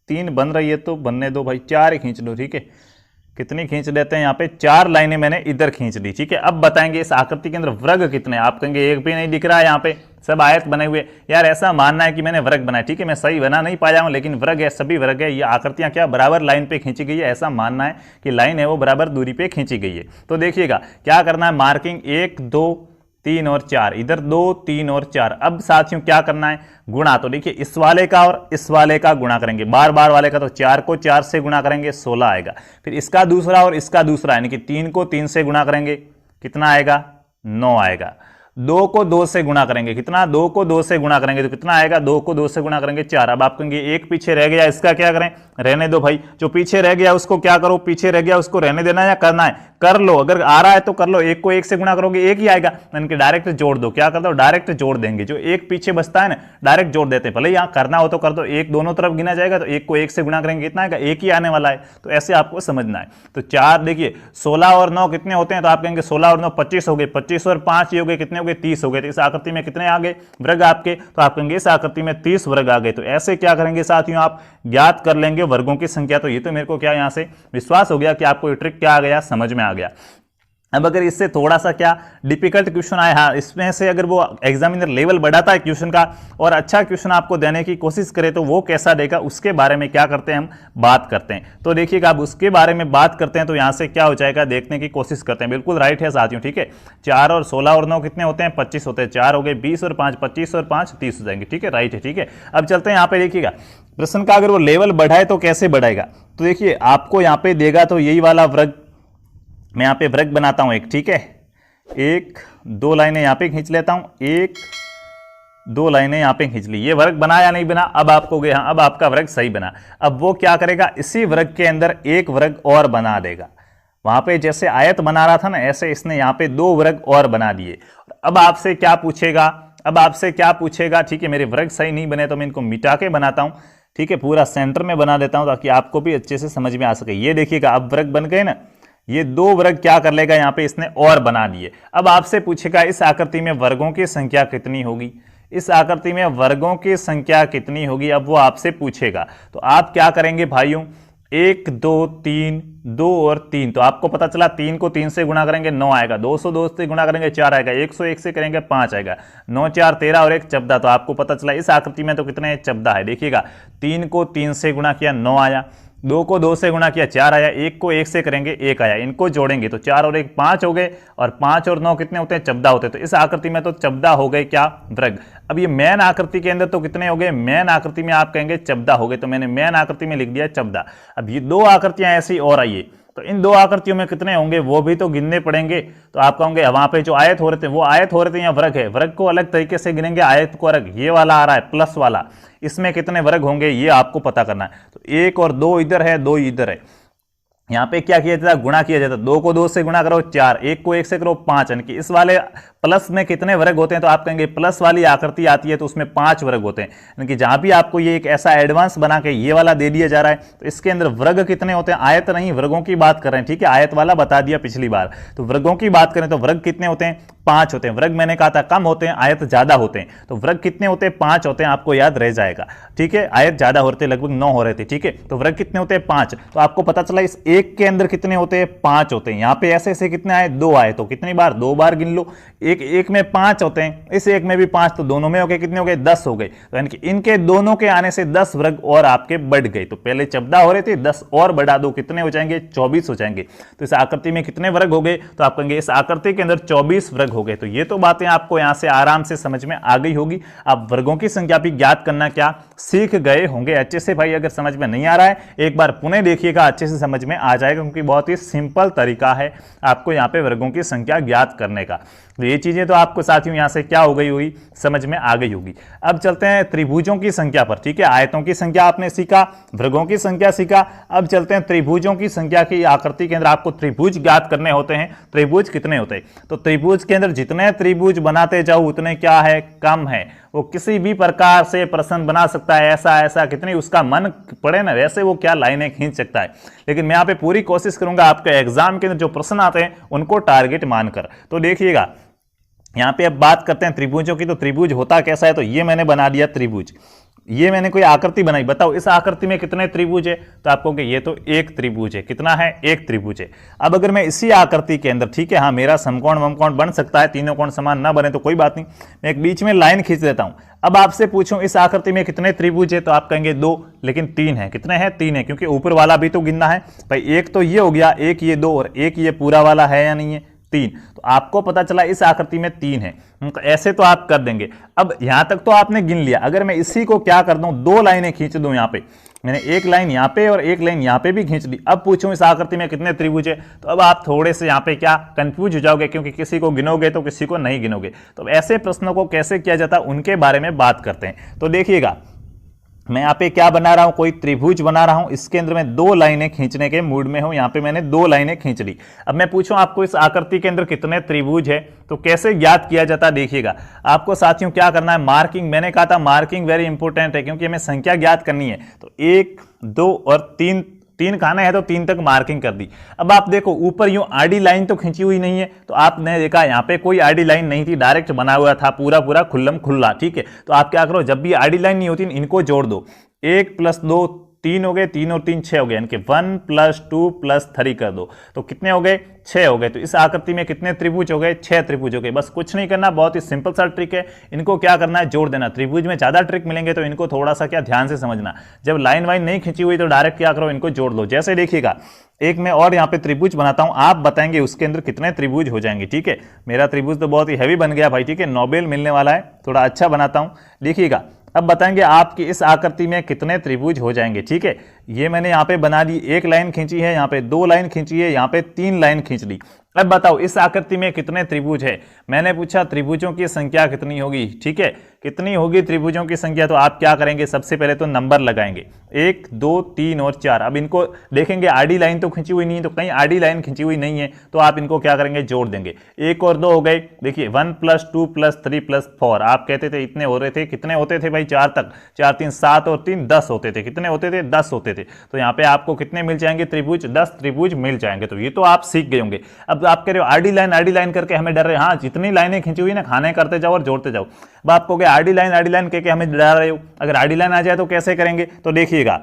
3 बन रही है तो बनने दो भाई, 4 ही खींच लो, ठीक है। कितनी खींच देते हैं? यहाँ पे 4 लाइनें मैंने इधर खींच दी, ठीक है। अब बताएंगे इस आकृति के अंदर वर्ग कितने? आप कहेंगे एक भी नहीं दिख रहा है, यहाँ पे सब आयत बने हुए। यार ऐसा मानना है कि मैंने वर्ग बनाया, ठीक है, मैं सही बना नहीं पाया हूं, लेकिन वर्ग है, सभी वर्ग है। ये आकृतियां क्या बराबर लाइन पे खींची गई है, ऐसा मानना है कि लाइन है वो बराबर दूरी पे खींची गई है। तो देखिएगा क्या करना है, मार्किंग 1 2 3 और 4, इधर 2 3 और 4। अब साथियों क्या करना है? गुणा। तो देखिए इस वाले का और इस वाले का गुणा करेंगे, बार बार वाले का, तो 4 को 4 से गुणा करेंगे 16 आएगा। फिर इसका दूसरा और इसका दूसरा, यानी कि 3 को 3 से गुणा करेंगे, कितना आएगा? 9 आएगा। 2 को 2 से गुणा करेंगे, कितना 2 को 2 से गुणा करेंगे तो कितना आएगा, 2 को 2 से गुणा करेंगे 4। अब आप कहेंगे एक पीछे रह गया, इसका क्या करें, रहने दो भाई, जो पीछे रह गया उसको क्या करो, पीछे रह गया उसको रहने देना या करना है, कर लो, अगर आ रहा है तो कर लो, 1 को 1 से गुणा करोगे 1 ही आएगा, इनके डायरेक्ट जोड़ दो, क्या कर दो डायरेक्ट जोड़ देंगे, जो 1 पीछे बचता है ना डायरेक्ट जोड़ देते हैं, भले यहाँ करना हो तो कर दो, 1 दोनों तरफ गिना जाएगा तो 1 को 1 से गुणा करेंगे कितना आएगा, 1 ही आने वाला है, तो ऐसे आपको समझना है। तो 4 देखिए 16 और 9 कितने होते हैं, तो आप कहेंगे 16 और 9 25 हो गए, 25 और 5 ये हो गए, कितने हो गए 30 हो गए, तो इस आकृति में कितने आ गए वर्ग आपके, तो आप कहेंगे इस आकृति में 30 वर्ग आ गए। तो ऐसे क्या करेंगे साथियों, आप ज्ञात कर लेंगे वर्गों की संख्या। तो ये तो मेरे को क्या यहाँ से विश्वास हो गया कि आपको ये ट्रिक क्या आ गया, समझ में आ गया। अब अगर इससे थोड़ा सा क्या डिफिकल्ट क्वेश्चन आए, हाँ इसमें से अगर वो एग्जामिनर लेवल बढ़ाता है क्वेश्चन का और अच्छा क्वेश्चन आपको देने की कोशिश करे तो वो कैसा देगा, उसके बारे में क्या करते हैं हम बात करते हैं। तो देखिएगा अब उसके बारे में बात करते हैं, तो यहाँ से क्या हो जाएगा देखने की कोशिश करते हैं। बिल्कुल राइट है साथियों, ठीक है। 4 और 16 और 9 कितने होते हैं 25 होते हैं, 4 हो गए 20 और 5 25 और 5 30 हो जाएंगे, ठीक है राइट है, ठीक है। अब चलते हैं यहाँ पे, देखिएगा प्रश्न का अगर वो लेवल बढ़ाए तो कैसे बढ़ाएगा, तो देखिए आपको यहाँ पे देगा तो यही वाला वर्ग, मैं यहाँ पे वर्ग बनाता हूं एक, ठीक है, 1 2 लाइनें यहाँ पे खींच लेता हूं, 1 2 लाइनें यहाँ पे खींच ली, ये वर्ग बना या नहीं बना, अब आपको गया, हाँ अब आपका वर्ग सही बना। अब वो क्या करेगा, इसी वर्ग के अंदर एक वर्ग और बना देगा, वहां पे जैसे आयत बना रहा था ना ऐसे इसने यहाँ पे 2 वर्ग और बना दिए। अब आपसे क्या पूछेगा, अब आपसे क्या पूछेगा, ठीक है मेरे वर्ग सही नहीं बने तो मैं इनको मिटा के बनाता हूं, ठीक है पूरा सेंटर में बना देता हूं ताकि आपको भी अच्छे से समझ में आ सके। ये देखिएगा अब वर्ग बन गए ना, ये 2 वर्ग क्या कर लेगा यहाँ पे इसने और बना दिए। अब आपसे पूछेगा इस आकृति में वर्गों की संख्या कितनी होगी, इस आकृति में वर्गों की संख्या कितनी होगी, अब वो आपसे पूछेगा। तो आप क्या करेंगे भाइयों, 1 2 3 2 और 3, तो आपको पता चला 3 को 3 से गुणा करेंगे 9 आएगा, 202 से गुणा करेंगे 4 आएगा, 101 से करेंगे 5 आएगा, 9 4 13 और 1 14। तो आपको पता चला इस आकृति में तो कितने 14 है। देखिएगा 3 को 3 से गुणा किया 9 आया, 2 को 2 से गुणा किया 4 आया, 1 को 1 से करेंगे 1 आया, इनको जोड़ेंगे तो 4 और 1 5 हो गए, और 5 और 9 कितने होते हैं 14 होते हैं। तो इस आकृति में तो 14 हो गए क्या वर्ग। अब ये मेन आकृति के अंदर तो कितने हो गए, मेन आकृति में आप कहेंगे 14 हो गए, तो मैंने मेन आकृति में लिख दिया 14। अब ये 2 आकृतियां ऐसी और आई है, तो इन 2 आकृतियों में कितने होंगे वो भी तो गिनने पड़ेंगे। तो आप कहोगे वहां पे जो आयत हो रहे थे वो आयत हो रहे थे या वर्ग है, वर्ग को अलग तरीके से गिनेंगे, आयत को अलग, ये वाला आ रहा है प्लस वाला, इसमें कितने वर्ग होंगे ये आपको पता करना है। तो 1 और 2 इधर है, 2 इधर है, यहाँ पे क्या किया जाता, गुणा किया जाता, 2 को 2 से गुणा करो 4, 1 को 1 से करो 5, यानी कि इस वाले प्लस में कितने वर्ग होते हैं, तो आप कहेंगे प्लस वाली आकृति आती है तो उसमें 5 वर्ग होते हैं। यानी कि जहां भी आपको ये एक ऐसा एडवांस बना के ये वाला दे दिया जा रहा है तो इसके अंदर वर्ग कितने होते हैं, आयत नहीं वर्गों की बात कर रहे हैं, ठीक है। आयत वाला बता दिया पिछली बार, तो वर्गों की बात करें तो वर्ग कितने होते हैं 5 होते हैं। वर्ग मैंने कहा था कम होते हैं, आयत ज्यादा होते हैं, तो वर्ग कितने होते हैं 5 होते हैं, आपको याद रह जाएगा, ठीक है। आयत ज्यादा होते लगभग 9 हो रहे थे, ठीक है, तो वर्ग कितने होते हैं 5। तो आपको पता चला इस एक के अंदर कितने होते हैं 5 होते हैं। यहाँ पे ऐसे ऐसे कितने आए 2 आए, तो कितनी बार 2 बार गिन लो, एक में 5 होते हैं, इस एक में भी 5, तो दोनों में हो गए कितने हो गए 10 हो गए। तो यानी कि इनके दोनों के आने से 10 वर्ग और आपके बढ़ गए। तो पहले 14 हो रहे थे, 10 और बढ़ा दो कितने हो जाएंगे 24 हो जाएंगे। तो इस आकृति में कितने वर्ग हो गए, तो आप कहेंगे इस आकृति के अंदर 24 वर्ग हो गए। तो ये तो बातें आपको यहां से आराम से समझ में आ गई होगी। आप वर्गों की संख्या भी ज्ञात करना क्या सीख गए होंगे अच्छे से। भाई अगर समझ में नहीं आ रहा है एक बार पुनः देखिएगा, अच्छे से समझ में आ जाएगा, क्योंकि बहुत ही सिंपल तरीका है आपको यहाँ पे वर्गों की संख्या ज्ञात करने का। तो ये चीजें तो आपको साथियों यहां से क्या हो गई होगी, समझ में आ गई होगी। अब चलते हैं त्रिभुजों की संख्या पर, ठीक है। आयतों की संख्या आपने सीखा, वर्गों की संख्या सीखा, अब चलते हैं त्रिभुजों की संख्या की। आकृति के अंदर आपको त्रिभुज ज्ञात करने होते हैं। त्रिभुज कितने होते हैं, तो त्रिभुज के अंदर जितने त्रिभुज बनाते जाओ उतने क्या है कम है। वो किसी भी प्रकार से प्रश्न बना सकता है, ऐसा ऐसा कितनी उसका मन पड़े ना वैसे वो क्या लाइनें खींच सकता है। लेकिन मैं यहाँ पे पूरी कोशिश करूंगा आपके एग्जाम के अंदर जो प्रश्न आते हैं उनको टारगेट मानकर। तो देखिएगा यहाँ पे अब बात करते हैं त्रिभुजों की। तो त्रिभुज होता कैसा है, तो ये मैंने बना दिया त्रिभुज, ये मैंने कोई आकृति बनाई, बताओ इस आकृति में कितने त्रिभुज है, तो आपको कि ये तो एक त्रिभुज है। कितना है, एक त्रिभुज है। अब अगर मैं इसी आकृति के अंदर, ठीक है, हाँ मेरा समकोण वमकोण बन सकता है, तीनों कोण समान ना बने तो कोई बात नहीं, मैं एक बीच में लाइन खींच देता हूं। अब आपसे पूछूं इस आकृति में कितने त्रिभुज है, तो आप कहेंगे 2, लेकिन 3 है। कितने हैं, 3 है, क्योंकि ऊपर वाला भी तो गिनना है भाई। एक तो ये हो गया, एक ये 2 और एक ये पूरा वाला है या नहीं है 3। तो आपको पता चला इस आकृति में 3 है, तो ऐसे तो आप कर देंगे। अब यहां तक तो आपने गिन लिया। अगर मैं इसी को क्या कर दूं, 2 लाइनें खींच दूं यहाँ पे, मैंने एक लाइन यहाँ पे और एक लाइन यहाँ पे भी खींच ली। अब पूछूं इस आकृति में कितने त्रिभुज है, तो अब आप थोड़े से यहाँ पे क्या कंफ्यूज हो जाओगे, क्योंकि किसी को गिनोगे तो किसी को नहीं गिनोगे। तो ऐसे प्रश्नों को कैसे किया जाता है उनके बारे में बात करते हैं। तो देखिएगा मैं यहाँ पे क्या बना रहा हूं, कोई त्रिभुज बना रहा हूं, इसके अंदर मैं 2 लाइनें खींचने के मूड में हूं। यहाँ पे मैंने 2 लाइनें खींच ली। अब मैं पूछूं आपको इस आकृति के अंदर कितने त्रिभुज है, तो कैसे ज्ञात किया जाता है। देखिएगा आपको साथियों क्या करना है, मार्किंग, मैंने कहा था मार्किंग वेरी इंपॉर्टेंट है, क्योंकि हमें संख्या ज्ञात करनी है। तो 1 2 और 3 खाने हैं तो 3 तक मार्किंग कर दी। अब आप देखो ऊपर यूं आडी लाइन तो खींची हुई नहीं है, तो आपने देखा यहाँ पे कोई आडी लाइन नहीं थी, डायरेक्ट बना हुआ था पूरा खुल्लम खुल्ला, ठीक है। तो आप क्या करो, जब भी आडी लाइन नहीं होती इनको जोड़ दो। 1 + 2 3 हो गए, 3 और 3 6 हो गए, यानी कि 1 + 2 + 3 कर दो, तो कितने हो गए, 6 हो गए। तो इस आकृति में कितने त्रिभुज हो गए, 6 त्रिभुज हो गए। बस कुछ नहीं करना, बहुत ही सिंपल सा ट्रिक है, इनको क्या करना है, जोड़ देना। त्रिभुज में ज्यादा ट्रिक मिलेंगे तो इनको थोड़ा सा क्या ध्यान से समझना। जब लाइन वाइन नहीं खींची हुई तो डायरेक्ट क्या करो, इनको जोड़ लो। जैसे देखिएगा एक मैं और यहाँ पे त्रिभुज बनाता हूं, आप बताएंगे उसके अंदर कितने त्रिभुज हो जाएंगे, ठीक है। मेरा त्रिभुज तो बहुत ही हैवी बन गया भाई, ठीक है, नोबेल मिलने वाला है, थोड़ा अच्छा बनाता हूं। देखिएगा अब बताएंगे आपकी इस आकृति में कितने त्रिभुज हो जाएंगे, ठीक है। ये मैंने यहाँ पे बना दी, 1 लाइन खींची है, यहाँ पे 2 लाइन खींची है, यहाँ पे 3 लाइन खींच ली। अब बताओ इस आकृति में कितने त्रिभुज है। मैंने पूछा त्रिभुजों की संख्या कितनी होगी, ठीक है, कितनी होगी त्रिभुजों की संख्या। तो आप क्या करेंगे, सबसे पहले तो नंबर लगाएंगे, 1 2 3 और 4। अब इनको देखेंगे आडी लाइन तो खींची हुई नहीं है, तो कहीं आडी लाइन खींची हुई नहीं है, तो आप इनको क्या करेंगे, जोड़ देंगे। 1 और 2 हो गए। देखिए 1 + 2 + 3 + 4, आप कहते थे इतने हो रहे थे, कितने होते थे भाई, 4 तक, 4 3 7 और 3 10 होते थे। कितने होते थे, 10 होते थे। तो यहाँ पे आपको कितने मिल जाएंगे त्रिभुज, 10 त्रिभुज मिल जाएंगे। तो ये तो आप सीख गए होंगे। अब आप कह रहे हो आडी लाइन करके हमें डर रहे, हाँ जितनी लाइनें खींची हुई ना खाने करते जाओ और जोड़ते जाओ। अब आप कहोगे आडी लाइन कह के हमें डरा रहे हो, अगर आडी लाइन आ जाए तो कैसे करेंगे। तो देखिएगा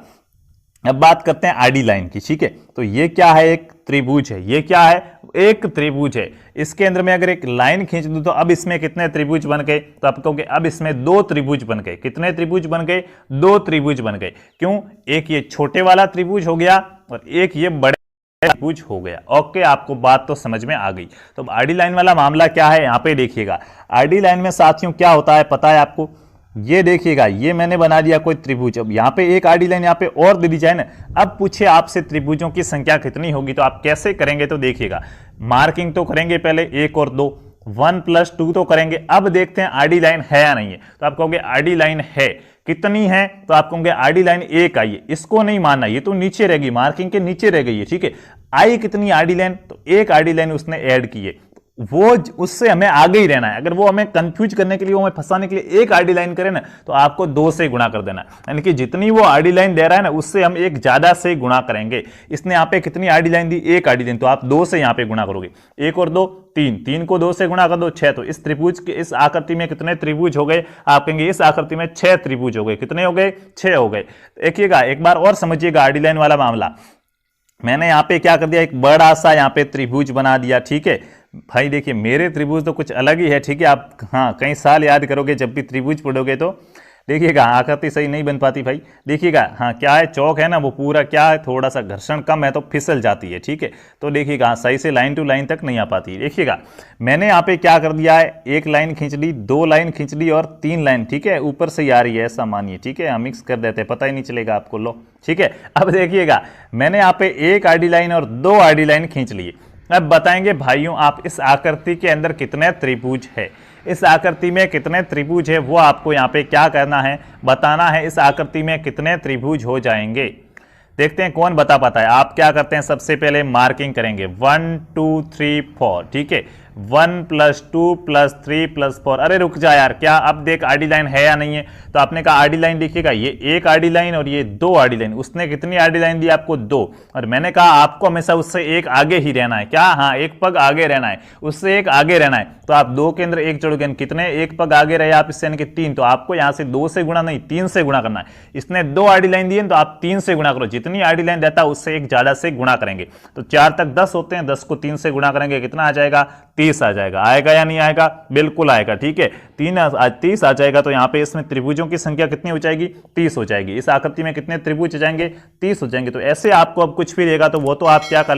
अब बात करते हैं आडी लाइन की, ठीक है। तो ये क्या है, एक त्रिभुज है। ये क्या है, एक त्रिभुज है। इसके अंदर में अगर एक लाइन खींच दूं तो अब इसमें कितने त्रिभुज बन गए, तो आप कहोगे अब इसमें 2 त्रिभुज बन गए। कितने त्रिभुज बन गए, 2 त्रिभुज बन गए। क्यों, एक ये छोटे वाला त्रिभुज हो गया और एक ये बड़े त्रिभुज हो गया। ओके, आपको बात तो समझ में आ गई। तो आडी लाइन वाला मामला क्या है, यहाँ पे देखिएगा। आडी लाइन में साथियों क्या होता है पता है आपको, ये देखिएगा ये मैंने बना दिया कोई त्रिभुज। अब यहाँ पे एक आडी लाइन यहाँ पे और दे दी जाए ना। अब पूछे आपसे त्रिभुजों की संख्या कितनी होगी, तो आप कैसे करेंगे। तो देखिएगा मार्किंग तो करेंगे पहले 1 और 2, 1 + 2 तो करेंगे। अब देखते हैं आडी लाइन है या नहीं है। तो आप कहोगे आडी लाइन है, कितनी है, तो आप कहोगे आडी लाइन 1 आई है। इसको नहीं मानना, ये तो नीचे रह गई, मार्किंग के नीचे रह गई है, ठीक है। आई कितनी आडी लाइन, तो 1 आडी लाइन उसने ऐड की है, वो उससे हमें आगे ही रहना है। अगर वो हमें कंफ्यूज करने के लिए, वो हमें फंसाने के लिए 1 आडी लाइन करे ना, तो आपको 2 से गुणा कर देना। यानी कि जितनी वो आडी लाइन दे रहा है ना, उससे हम एक ज्यादा से गुणा करेंगे। इसने यहाँ पे कितनी आडी लाइन दी, 1 आडी लाइन, तो आप 2 से यहाँ पे गुणा करोगे। 1 और 2 3, 3 को 2 से गुणा कर दो 6। तो इस त्रिभुज के, इस आकृति में कितने त्रिभुज हो गए, आप कहेंगे इस आकृति में 6 त्रिभुज हो गए। कितने हो गए, 6 हो गए। देखिएगा एक बार और समझिएगा आडी लाइन वाला मामला। मैंने यहाँ पे क्या कर दिया, एक बड़ा सा यहाँ पे त्रिभुज बना दिया, ठीक है भाई। देखिए मेरे त्रिभुज तो कुछ अलग ही है, ठीक है। आप हाँ कई साल याद करोगे जब भी त्रिभुज पढ़ोगे तो देखिएगा आकृति सही नहीं बन पाती भाई। देखिएगा हाँ क्या है, चौक है ना वो पूरा क्या है, थोड़ा सा घर्षण कम है तो फिसल जाती है, ठीक है। तो देखिएगा हाँ सही से लाइन टू लाइन तक नहीं आ पाती। देखिएगा मैंने यहाँ पे क्या कर दिया है, 1 लाइन खींच ली, 2 लाइन खींच ली और 3 लाइन, ठीक है, ऊपर से ही आ रही है ऐसा मानिए, ठीक है। हम मिक्स कर देते हैं, पता ही नहीं चलेगा आपको, लो ठीक है। अब देखिएगा मैंने यहाँ पे 1 आडी लाइन और 2 आडी लाइन खींच ली। अब बताएंगे भाइयों आप इस आकृति के अंदर कितने त्रिभुज है, इस आकृति में कितने त्रिभुज है, वो आपको यहाँ पे क्या करना है, बताना है। इस आकृति में कितने त्रिभुज हो जाएंगे, देखते हैं कौन बता पाता है। आप क्या करते हैं, सबसे पहले मार्किंग करेंगे 1 2 3 4, ठीक है। 1 + 2 + 3 + 4। अरे रुक जा यार, क्या अब देख आडी लाइन है या नहीं है। तो आपने कहा आडी लाइन, देखिएगा ये 1 आडी लाइन और ये 2 आडी लाइन। उसने कितनी आडी लाइन दी आपको, 2। और मैंने कहा आपको हमेशा उससे 1 आगे ही रहना है, क्या, हाँ 1 पग आगे रहना है, उससे 1 आगे रहना है। तो आप 2 के अंदर 1 जोड़ोगे, कितने 1 पग आगे रहे आप इससे, यानी कि 3। तो आपको यहाँ से 2 से गुणा नहीं 3 से गुणा करना है। इसने 2 आडी लाइन दी है तो आप 3 से गुणा करो, जितनी आडी लाइन देता है उससे 1 ज्यादा से गुणा करेंगे। तो 4 तक 10 होते हैं, 10 को 3 से गुणा करेंगे, कितना आ जाएगा, 30 आ जाएगा। आएगा या नहीं आएगा, बिल्कुल आएगा, ठीक है। 30 आ जाएगा। तो यहाँ पे इसमें त्रिभुजों की संख्या कितनी हो जाएगी, 30 हो जाएगी। इस आकृति में कितने त्रिभुज हो जाएंगे, 30 हो जाएंगे। तो ऐसे आपको अब कुछ भी देगा तो वो तो आप क्या कर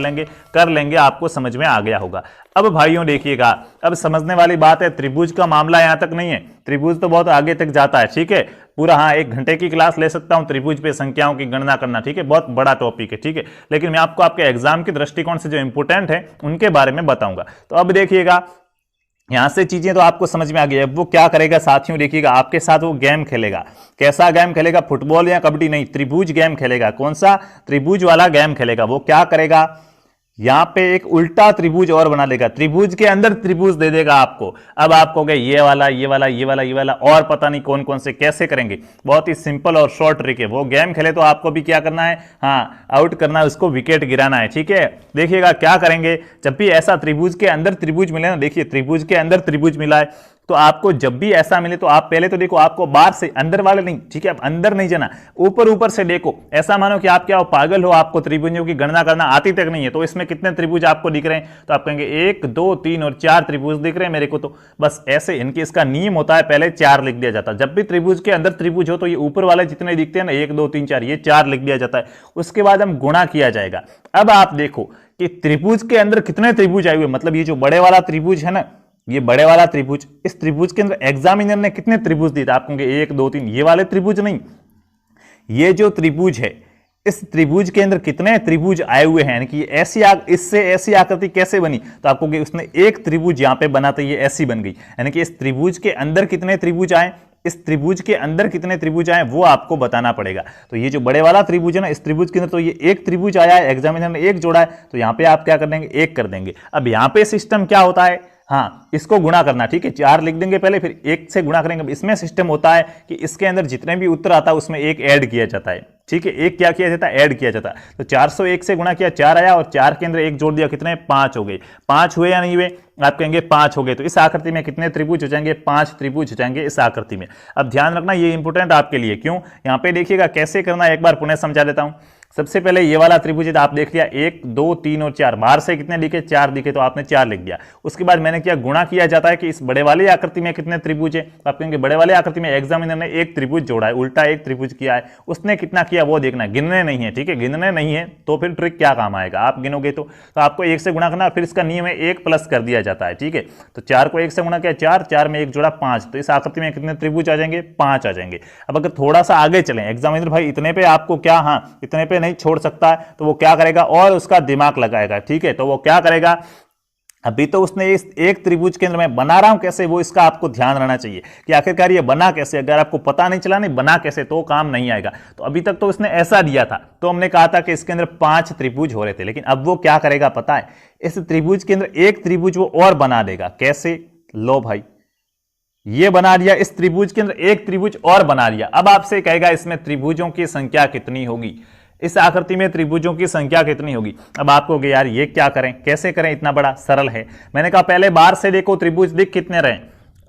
लेंगे, आपको समझ में आ गया होगा। अब भाइयों देखिएगा, अब समझने वाली बात है, त्रिभुज का मामला यहां तक नहीं है, त्रिभुज तो बहुत आगे तक जाता है, ठीक है, पूरा हाँ 1 घंटे की क्लास ले सकता हूं त्रिभुज पे संख्याओं की गणना करना, ठीक है, बहुत बड़ा टॉपिक है, ठीक है, लेकिन मैं आपको आपके एग्जाम के दृष्टिकोण से जो इंपोर्टेंट है उनके बारे में बताऊंगा। तो अब देखिएगा यहां से चीजें तो आपको समझ में आ गई। अब वो क्या करेगा साथियों, देखिएगा आपके साथ वो गेम खेलेगा। कैसा गेम खेलेगा, फुटबॉल या कबड्डी नहीं, त्रिभुज गेम खेलेगा। कौन सा, त्रिभुज वाला गेम खेलेगा। वो क्या करेगा, यहां पे एक उल्टा त्रिभुज और बना देगा, त्रिभुज के अंदर त्रिभुज दे देगा आपको। अब आप कहोगे ये वाला ये वाला ये वाला ये वाला और पता नहीं कौन कौन से कैसे करेंगे। बहुत ही सिंपल और शॉर्ट ट्रिक है। वो गेम खेले तो आपको भी क्या करना है, हाँ आउट करना है, उसको विकेट गिराना है, ठीक है। देखिएगा क्या करेंगे, जब भी ऐसा त्रिभुज के अंदर त्रिभुज मिले ना, देखिए त्रिभुज के अंदर त्रिभुज मिला है, तो आपको जब भी ऐसा मिले तो आप पहले तो देखो, आपको बाहर से, अंदर वाले नहीं, ठीक है, अब अंदर नहीं जाना, ऊपर ऊपर से देखो। ऐसा मानो कि आप क्या हो, पागल हो, आपको त्रिभुजों की गणना करना आती तक नहीं है। तो इसमें कितने त्रिभुज आपको दिख रहे हैं, तो आप कहेंगे 1 2 3 और 4 त्रिभुज दिख रहे हैं मेरे को। तो बस ऐसे इनकी, इसका नियम होता है पहले 4 लिख दिया जाता है। जब भी त्रिभुज के अंदर त्रिभुज हो तो ये ऊपर वाले जितने दिखते हैं ना, 1 2 3 4, ये 4 लिख दिया जाता है। उसके बाद हम गुणा किया जाएगा। अब आप देखो कि त्रिभुज के अंदर कितने त्रिभुज आए हुए, मतलब ये जो बड़े वाला त्रिभुज है ना, ये बड़े वाला त्रिभुज, इस त्रिभुज के अंदर एग्जामिनर ने कितने त्रिभुज दिए थे। आप कहेंगे 1 2 3, ये वाले त्रिभुज नहीं, ये जो त्रिभुज है, इस त्रिभुज के अंदर कितने त्रिभुज आए हुए हैं, यानी कि ऐसी इससे ऐसी आकृति कैसे बनी। तो आपको कि उसने एक त्रिभुज यहां पे बना, तो ये ऐसी बन गई। यानी कि इस त्रिभुज के अंदर कितने त्रिभुज आए, इस त्रिभुज के अंदर कितने त्रिभुज आए वो आपको बताना पड़ेगा। तो ये जो बड़े वाला त्रिभुज है ना, इस त्रिभुज के अंदर तो ये एक त्रिभुज आया है, एग्जामिनर ने 1 जोड़ा है, तो यहां पे आप क्या कर देंगे, 1 कर देंगे। अब यहां पे सिस्टम क्या होता है, हाँ इसको गुणा करना, ठीक है, 4 लिख देंगे पहले, फिर 1 से गुणा करेंगे। इसमें सिस्टम होता है कि इसके अंदर जितने भी उत्तर आता है उसमें 1 ऐड किया जाता है, ठीक है, 1 क्या किया जाता है, ऐड किया जाता है। तो 401 से गुणा किया, 4 आया, और 4 के अंदर 1 जोड़ दिया, कितने, 5 हो गए। 5 हुए या नहीं हुए, आप कहेंगे 5 हो गए। तो इस आकृति में कितने त्रिभुज हो जाएंगे, 5 त्रिभुज हो जाएंगे इस आकृति में। अब ध्यान रखना, ये इंपोर्टेंट आपके लिए, क्यों, यहां पे देखिएगा कैसे करना है, एक बार पुनः समझा देता हूं। सबसे पहले ये वाला त्रिभुज है, आप देख लिया 1 2 3 और 4, बाहर से कितने दिखे, 4 दिखे, तो आपने 4 लिख दिया। उसके बाद मैंने किया, गुणा किया जाता है कि इस बड़े वाली आकृति में कितने त्रिभुज है। तो आप कहेंगे बड़े वाली आकृति में एग्जामिनर ने 1 त्रिभुज जोड़ा है, उल्टा 1 त्रिभुज किया है, उसने कितना किया वो देखना है, गिनने नहीं है, ठीक है, गिनने नहीं है तो फिर ट्रिक क्या काम आएगा, आप गिनोगे तो आपको 1 से गुणा करना, फिर इसका नियम है 1 प्लस कर दिया जाता है, ठीक है। तो 4 को 1 से गुणा किया, 4, 4 में 1 जोड़ा 5, तो इस आकृति में कितने त्रिभुज आ जाएंगे, 5 आ जाएंगे। अब अगर थोड़ा सा आगे चलें, एग्जामिनर भाई इतने पे आपको क्या, हाँ इतने पे नहीं छोड़ सकता है, तो वो क्या करेगा, और उसका दिमाग लगाएगा, ठीक है। तो वो क्या करेगा, अभी तो उसने इस एक त्रिभुज के अंदर मैं बना रहा हूं कैसे, वो इसका आपको ध्यान रहना चाहिए कि आखिरकार ये बना कैसे। अगर आपको पता नहीं चला नहीं बना कैसे तो काम नहीं आएगा। तो अभी तक तो उसने ऐसा दिया था, तो हमने कहा था कि इसके अंदर 5 त्रिभुज हो रहे थे, लेकिन अब वो क्या करेगा पता है, इस त्रिभुज के अंदर एक त्रिभुज वो और बना देगा। कैसे, लो भाई ये बना दिया, इस त्रिभुज के अंदर एक त्रिभुज और बना दिया। अब आपसे कहेगा इसमें त्रिभुजों की संख्या कितनी होगी, इस आकृति में त्रिभुजों की संख्या कितनी होगी। अब आपको कि यार ये क्या करें, कैसे करें, इतना बड़ा, सरल है। मैंने कहा पहले बाहर से देखो त्रिभुज दिख कितने रहे,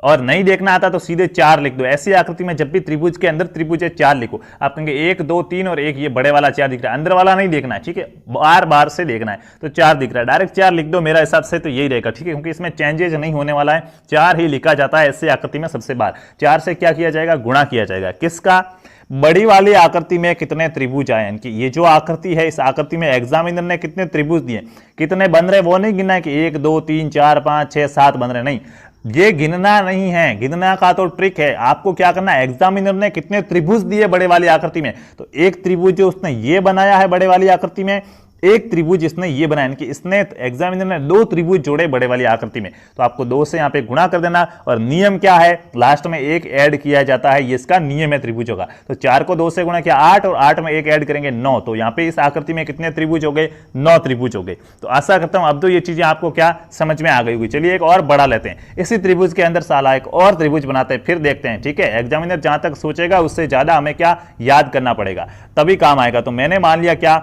और नहीं देखना आता तो सीधे 4 लिख दो। ऐसी आकृति में जब भी त्रिभुज के अंदर त्रिभुज है 4 लिखो। आप कहेंगे 1 2 3 और 1 ये बड़े वाला 4 दिख रहा है, अंदर वाला नहीं देखना है, ठीक है, बार से देखना है। तो 4 दिख रहा है, डायरेक्ट 4 लिख दो, मेरा हिसाब से तो यही रहेगा, ठीक है, क्योंकि इसमें चेंजेस नहीं होने वाला है, 4 ही लिखा जाता है ऐसी आकृति में सबसे बार। 4 से क्या किया जाएगा, गुणा किया जाएगा, किसका, बड़ी वाली आकृति में कितने त्रिभुज आए, यानी कि ये जो आकृति है, इस आकृति में एग्जामिनर ने कितने त्रिभुज दिए, कितने बन रहे वो नहीं गिनना है कि 1 2 3 4 5 6 7 बन रहे, नहीं, ये गिनना नहीं है। गिनना का तो ट्रिक है, आपको क्या करना है, एग्जामिनर ने कितने त्रिभुज दिए बड़े वाली आकृति में, तो एक त्रिभुज जो उसने ये बनाया है बड़े वाली आकृति में, एक त्रिभुज इसने ये बनाया, कि इसने एग्जामिनर ने 2 त्रिभुज जोड़े बड़े वाली आकृति में, तो आपको 2 से यहां पे गुणा कर देना। और नियम क्या है, लास्ट में 1 ऐड किया जाता है, ये इसका नियम है त्रिभुजों का। तो 4 को 2 से गुणा किया 8, और 8 में 1 ऐड करेंगे 9, तो यहां पे इस आकृति में कितने त्रिभुज हो गए, 9 त्रिभुज हो गए। तो आशा करता हूं अब तो ये चीजें आपको क्या समझ में आ गई होगी। चलिए एक और बड़ा लेते हैं, इसी त्रिभुज के अंदर साला एक और त्रिभुज बनाते हैं, फिर देखते हैं, ठीक है। एग्जामिनर जहां तक सोचेगा उससे ज्यादा हमें क्या याद करना पड़ेगा, तभी काम आएगा। तो मैंने मान लिया क्या,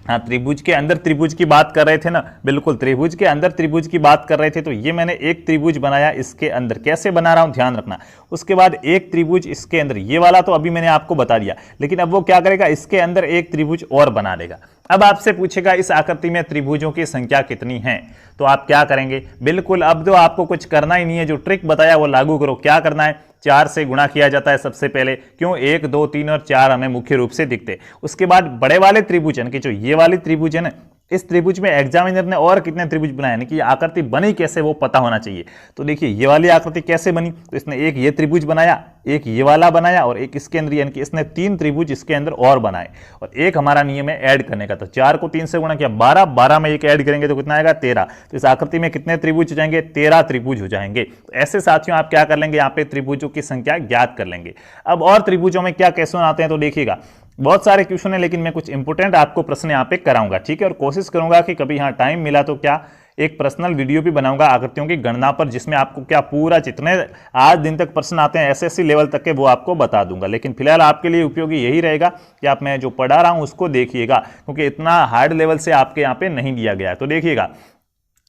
हाँ त्रिभुज के अंदर त्रिभुज की बात कर रहे थे ना, बिल्कुल त्रिभुज के अंदर त्रिभुज की बात कर रहे थे। तो ये मैंने एक त्रिभुज बनाया, इसके अंदर कैसे बना रहा हूं ध्यान रखना। उसके बाद एक त्रिभुज इसके अंदर, ये वाला तो अभी मैंने आपको बता दिया, लेकिन अब वो क्या करेगा, इसके अंदर एक त्रिभुज और बना देगा। अब आपसे पूछेगा इस आकृति में त्रिभुजों की संख्या कितनी है, तो आप क्या करेंगे, बिल्कुल अब तो आपको कुछ करना ही नहीं है, जो ट्रिक बताया वो लागू करो। क्या करना है, 4 से गुणा किया जाता है सबसे पहले, क्यों, 1 2 3 और 4 हमें मुख्य रूप से दिखते। उसके बाद बड़े वाले त्रिभुज, यानी कि जो ये वाली त्रिभुज है ना, इस त्रिभुज में एग्जामिनर ने और कितने त्रिभुज बनाए, यानी कि आकृति बनी कैसे वो पता होना चाहिए। तो देखिए ये वाली आकृति कैसे बनी, तो इसने एक ये त्रिभुज बनाया, एक ये वाला बनाया और एक इसके अंदर, यानी कि इसने 3 त्रिभुज इसके अंदर और बनाए। और एक हमारा नियम है ऐड करने का, तो 4 को 3 से गुणा किया 12, 12 में एक ऐड करेंगे तो कितना आएगा 13। तो इस आकृति में कितने त्रिभुज हो जाएंगे, 13 त्रिभुज हो जाएंगे। तो ऐसे साथियों आप क्या कर लेंगे, यहाँ पे त्रिभुजों की संख्या ज्ञात कर लेंगे। अब और त्रिभुजों में क्या क्वेश्चन आते हैं तो देखिएगा, बहुत सारे क्वेश्चन है लेकिन मैं कुछ इंपोर्टेंट आपको प्रश्न यहाँ पे कराऊंगा, ठीक है। और कोशिश करूंगा कि कभी यहाँ टाइम मिला तो क्या एक पर्सनल वीडियो भी बनाऊंगा आकृतियों की गणना पर, जिसमें आपको क्या पूरा जितने आज दिन तक प्रश्न आते हैं एसएससी लेवल तक के वो आपको बता दूंगा। लेकिन फिलहाल आपके लिए उपयोगी यही रहेगा कि आप मैं जो पढ़ा रहा हूं उसको देखिएगा, क्योंकि इतना हार्ड लेवल से आपके यहाँ पे नहीं दिया गया है। तो देखिएगा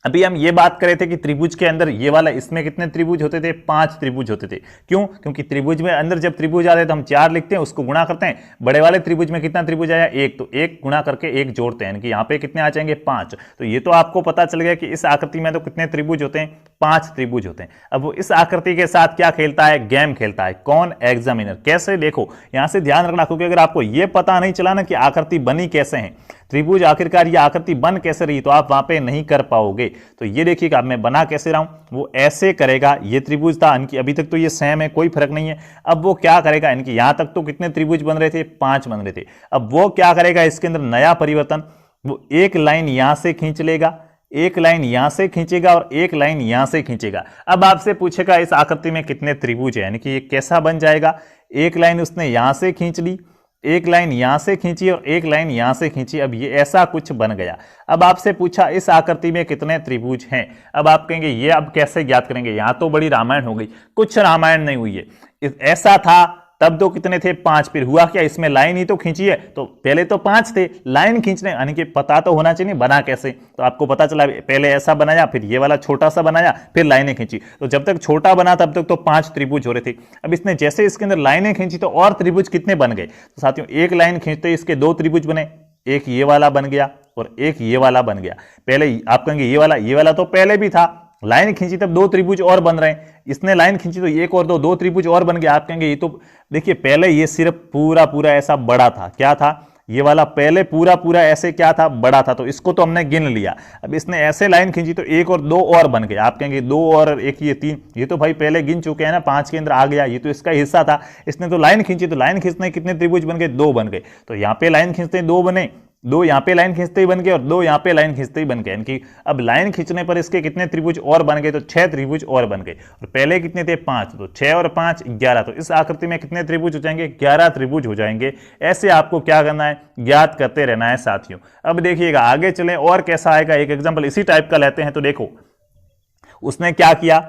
अभी हम ये बात कर रहे थे कि त्रिभुज के अंदर ये वाला, इसमें कितने त्रिभुज होते थे, 5 त्रिभुज होते थे। क्यों, क्योंकि त्रिभुज में अंदर जब त्रिभुज आते हैं तो हम 4 लिखते हैं, उसको गुणा करते हैं। बड़े वाले त्रिभुज में कितना त्रिभुज आया, 1, तो 1 गुणा करके 1 जोड़ते हैं, यानी कि यहाँ पे कितने आ जाएंगे 5। तो ये तो आपको पता चल गया कि इस आकृति में तो कितने त्रिभुज होते हैं, 5 त्रिभुज होते हैं। अब वो इस आकृति के साथ क्या खेलता है, गेम खेलता है। कौन, एग्जामिनर। कैसे, देखो यहां से ध्यान रखना, क्योंकि अगर आपको ये पता नहीं चला ना कि आकृति बनी कैसे है, त्रिभुज आखिरकार ये आकृति बन कैसे रही, तो आप वहां पे नहीं कर पाओगे। तो ये देखिएगा मैं बना कैसे रहा हूं, वो ऐसे करेगा, ये त्रिभुज था इनकी, अभी तक तो ये सेम है, कोई फर्क नहीं है। अब वो क्या करेगा, इनकी यहां तक तो कितने त्रिभुज बन रहे थे, 5 बन रहे थे। अब वो क्या करेगा, इसके अंदर नया परिवर्तन, वो एक लाइन यहां से खींच लेगा, एक लाइन यहां से खींचेगा और एक लाइन यहां से खींचेगा। अब आपसे पूछेगा इस आकृति में कितने त्रिभुज है, यानी कि ये कैसा बन जाएगा, एक लाइन उसने यहां से खींच ली, एक लाइन यहां से खींची और एक लाइन यहां से खींची। अब ये ऐसा कुछ बन गया। अब आपसे पूछा इस आकृति में कितने त्रिभुज हैं। अब आप कहेंगे ये अब कैसे ज्ञात करेंगे, यहां तो बड़ी रामायण हो गई। कुछ रामायण नहीं हुई है, ऐसा था तब तो कितने थे, 5। फिर हुआ क्या, इसमें लाइन ही तो खींची है, तो पहले तो 5 थे, लाइन खींचने यानी कि पता तो होना चाहिए बना कैसे। तो आपको पता चला पहले ऐसा बनाया, फिर ये वाला छोटा सा बनाया, फिर लाइनें खींची। तो जब तक छोटा बना तब तक तो 5 त्रिभुज हो रहे थे। अब इसने जैसे इसके अंदर लाइनें खींची तो और त्रिभुज कितने बन गए, तो साथियों एक लाइन खींचते इसके 2 त्रिभुज बने, एक ये वाला बन गया और एक ये वाला बन गया। पहले आप कहेंगे ये वाला तो पहले भी था, लाइन खींची तब 2 त्रिभुज और बन रहे हैं, इसने लाइन खींची तो एक और 2 त्रिभुज और बन गया। आप कहेंगे ये तो देखिए पहले ये सिर्फ पूरा ऐसा बड़ा था, क्या था, ये वाला पहले पूरा ऐसे क्या था, बड़ा था, तो इसको तो हमने गिन लिया। अब इसने ऐसे लाइन खींची तो 1 और 2 और बन गए। आप कहेंगे 2 और 1 ये 3, ये तो भाई पहले गिन चुके हैं ना, 5 के अंदर आ गया, ये तो इसका हिस्सा था। इसने तो लाइन खींची, तो लाइन खींचने कितने त्रिभुज बन गए, 2 बन गए। तो यहाँ पे लाइन खींचते 2 बने, 2 यहाँ पे लाइन खींचते ही बन गए और 2 यहाँ पे लाइन खींचते ही बन गए। यानी अब लाइन खींचने पर इसके कितने त्रिभुज और बन गए, तो 6 त्रिभुज और बन गए। और पहले कितने थे, 5, तो 6 और 5 11। तो इस आकृति में कितने त्रिभुज हो जाएंगे, 11 त्रिभुज हो जाएंगे। ऐसे आपको क्या करना है, ज्ञात करते रहना है साथियों। अब देखिएगा आगे चलें और कैसा आएगा, एक एग्जाम्पल इसी टाइप का लेते हैं। तो देखो उसने क्या किया,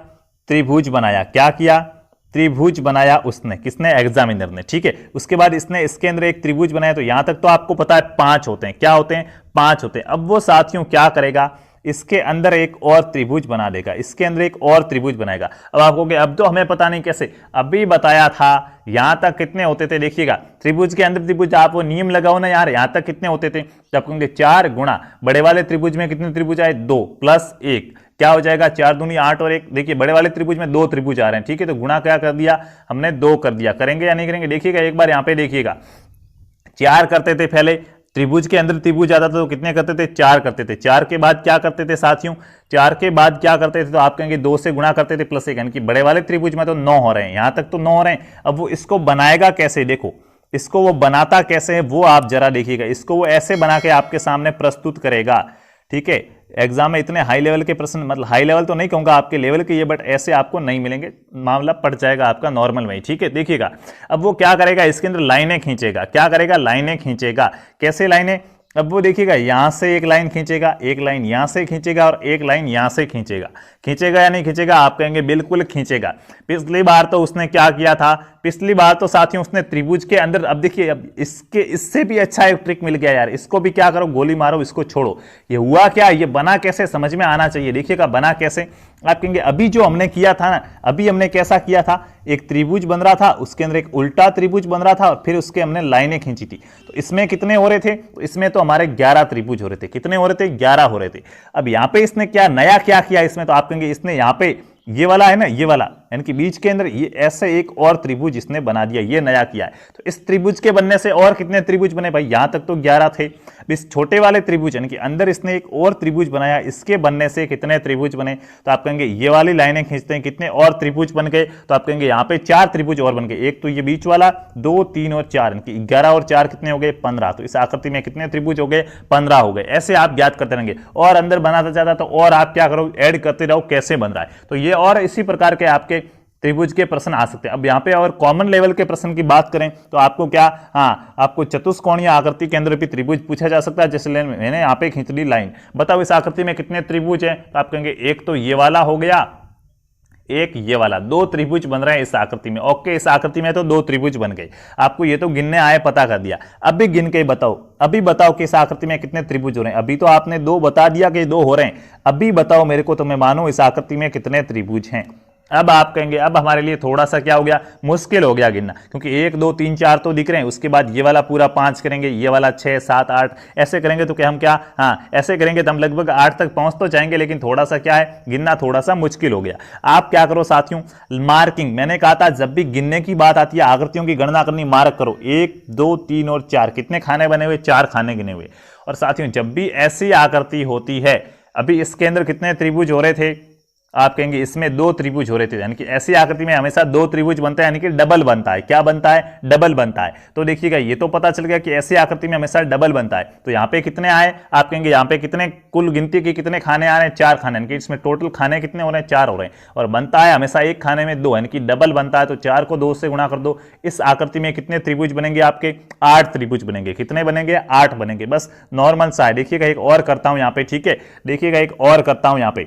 त्रिभुज बनाया, क्या किया, त्रिभुज बनाया उसने, किसने, एग्जामिनर ने, ठीक है। उसके बाद इसने इसके अंदर एक त्रिभुज बनाया, तो यहां तक तो आपको पता है 5 होते हैं, क्या होते हैं, 5 होते हैं। अब वो साथियों क्या करेगा, इसके अंदर एक और त्रिभुज बना देगा, इसके अंदर एक और त्रिभुज बनाएगा। अब आप कहोगे अब तो हमें पता नहीं कैसे, अभी बताया था यहां तक कितने होते थे। देखिएगा त्रिभुज के अंदर त्रिभुज, आप वो नियम लगाओ ना यार, यहां तक कितने होते थे, जब कहेंगे 4 गुणा बड़े वाले त्रिभुज में कितने त्रिभुज आए, 2 प्लस 1 क्या हो जाएगा, 4 दूनी 8 और 1। देखिए बड़े वाले त्रिभुज में 2 त्रिभुज आ रहे हैं, ठीक है, तो गुणा क्या कर दिया हमने, 2 कर दिया। करेंगे या नहीं करेंगे, देखिएगा एक बार यहां पे देखिएगा, 4 करते थे पहले, त्रिभुज के अंदर त्रिभुज आता था तो कितने करते थे, 4 करते थे। 4 के बाद क्या करते थे साथियों, 4 के बाद क्या करते थे, तो आप कहेंगे 2 से गुणा करते थे प्लस 1, यानी कि बड़े वाले त्रिभुज में तो 9 हो रहे हैं, यहां तक तो 9 हो रहे हैं। अब वो इसको बनाएगा कैसे, देखो इसको वो बनाता कैसे है वो आप जरा देखिएगा। इसको वो ऐसे बना के आपके सामने प्रस्तुत करेगा, ठीक है। एग्जाम में इतने हाई लेवल के प्रश्न, मतलब हाई लेवल तो नहीं कहूंगा आपके लेवल के ये, बट ऐसे आपको नहीं मिलेंगे, मामला पड़ जाएगा आपका नॉर्मल में, ठीक है। देखिएगा अब वो क्या करेगा, इसके अंदर लाइनें खींचेगा, क्या करेगा, लाइनें खींचेगा। कैसे लाइनें, अब वो देखिएगा यहां से एक लाइन खींचेगा, एक लाइन यहां से खींचेगा और एक लाइन यहां से खींचेगा। खींचेगा या नहीं खींचेगा, आप कहेंगे बिल्कुल खींचेगा। पिछली बार तो उसने क्या किया था, पिछली बार तो साथियों उसने त्रिभुज के अंदर, अब देखिए अब इससे भी अच्छा एक ट्रिक मिल गया यार, इसको भी क्या करो, गोली मारो, इसको छोड़ो। ये हुआ क्या, ये बना कैसे, समझ में आना चाहिए। देखिएगा बना कैसे, आप कहेंगे अभी जो हमने किया था ना, अभी हमने कैसा किया था, एक त्रिभुज बन रहा था, उसके अंदर एक उल्टा त्रिभुज बन रहा था और फिर उसके हमने लाइनें खींची थी। तो इसमें कितने हो रहे थे, तो इसमें तो हमारे 11 त्रिभुज हो रहे थे। कितने हो रहे थे, 11 हो रहे थे। अब यहां पे इसने क्या नया क्या किया इसमें, तो आप कहेंगे इसने यहां पे ये वाला है ना, ये वाला यानी कि बीच के अंदर ये ऐसे एक और त्रिभुज इसने बना दिया, ये नया किया है। तो इस त्रिभुज के बनने से और कितने त्रिभुज बने भाई, यहां तक तो 11 थे। इस छोटे वाले त्रिभुज यानी कि अंदर इसने एक और त्रिभुज बनाया, इसके बनने से कितने त्रिभुज बने, तो आप कहेंगे ये वाली लाइनें खींचते हैं कितने और त्रिभुज बन गए, तो आप कहेंगे यहाँ पे 4 त्रिभुज और बन गए। एक तो ये बीच वाला, 2, 3 और 4 यानी कि 11 और 4 कितने हो गए 15। तो इस आकृति में कितने त्रिभुज हो गए 15 हो गए। ऐसे आप ज्ञात करते रहेंगे और अंदर बनाता जाता तो और आप क्या करो ऐड करते रहो कैसे बन रहा है। तो ये और इसी प्रकार के आपके त्रिभुज के प्रश्न आ सकते हैं। अब यहाँ पे और कॉमन लेवल के प्रश्न की बात करें तो आपको क्या, हाँ आपको चतुष्कोणीय आकृति के अंदर भी त्रिभुज पूछा जा सकता है। जैसे मैंने यहाँ पे खींच ली लाइन, बताओ इस आकृति में कितने त्रिभुज हैं, तो आप कहेंगे एक तो ये वाला हो गया, एक ये वाला, 2 त्रिभुज बन रहे हैं इस आकृति में। ओके, इस आकृति में तो 2 त्रिभुज बन गए। आपको ये तो गिनने आए, पता कर दिया। अब भी गिन के बताओ, अभी बताओ कि इस आकृति में कितने त्रिभुज हो रहे हैं। अभी तो आपने 2 बता दिया कि 2 हो रहे हैं, अभी बताओ मेरे को, तो मैं मानूं इस आकृति में कितने त्रिभुज हैं। अब आप कहेंगे अब हमारे लिए थोड़ा सा क्या हो गया, मुश्किल हो गया गिनना, क्योंकि 1, 2, 3, 4 तो दिख रहे हैं, उसके बाद ये वाला पूरा 5 करेंगे, ये वाला 6, 7, 8 ऐसे करेंगे तो क्या हम क्या, हाँ ऐसे करेंगे तो हम लगभग 8 तक पहुंच तो जाएंगे, लेकिन थोड़ा सा क्या है, गिनना थोड़ा सा मुश्किल हो गया। आप क्या करो साथियों, मार्किंग, मैंने कहा था जब भी गिनने की बात आती है, आकृतियों की गणना करनी, मार्क करो 1, 2, 3 और 4 कितने खाने बने हुए, 4 खाने गिने हुए। और साथियों जब भी ऐसी आकृति होती है, अभी इसके अंदर कितने त्रिभुज हो रहे थे, आप कहेंगे इसमें 2 त्रिभुज हो रहे थे, यानी कि ऐसी आकृति में हमेशा 2 त्रिभुज बनता है, यानी कि डबल बनता है। क्या बनता है, डबल बनता है। तो देखिएगा ये तो पता चल गया कि ऐसी आकृति में हमेशा डबल बनता है। तो यहाँ पे कितने आए, आप कहेंगे यहाँ पे कितने, कुल गिनती की कितने खाने आ रहे हैं, 4 खाने, यानी कि इसमें टोटल खाने कितने हो रहे हैं, 4 हो रहे हैं। और बनता है हमेशा एक खाने में 2, यानी कि डबल बनता है। तो 4 को 2 से गुणा कर दो। इस आकृति में कितने त्रिभुज बनेंगे, आपके 8 त्रिभुज बनेंगे। कितने बनेंगे, 8 बनेंगे। बस नॉर्मल सा है। देखिएगा एक और करता हूं यहाँ पे, ठीक है, देखिएगा एक और करता हूं यहाँ पे,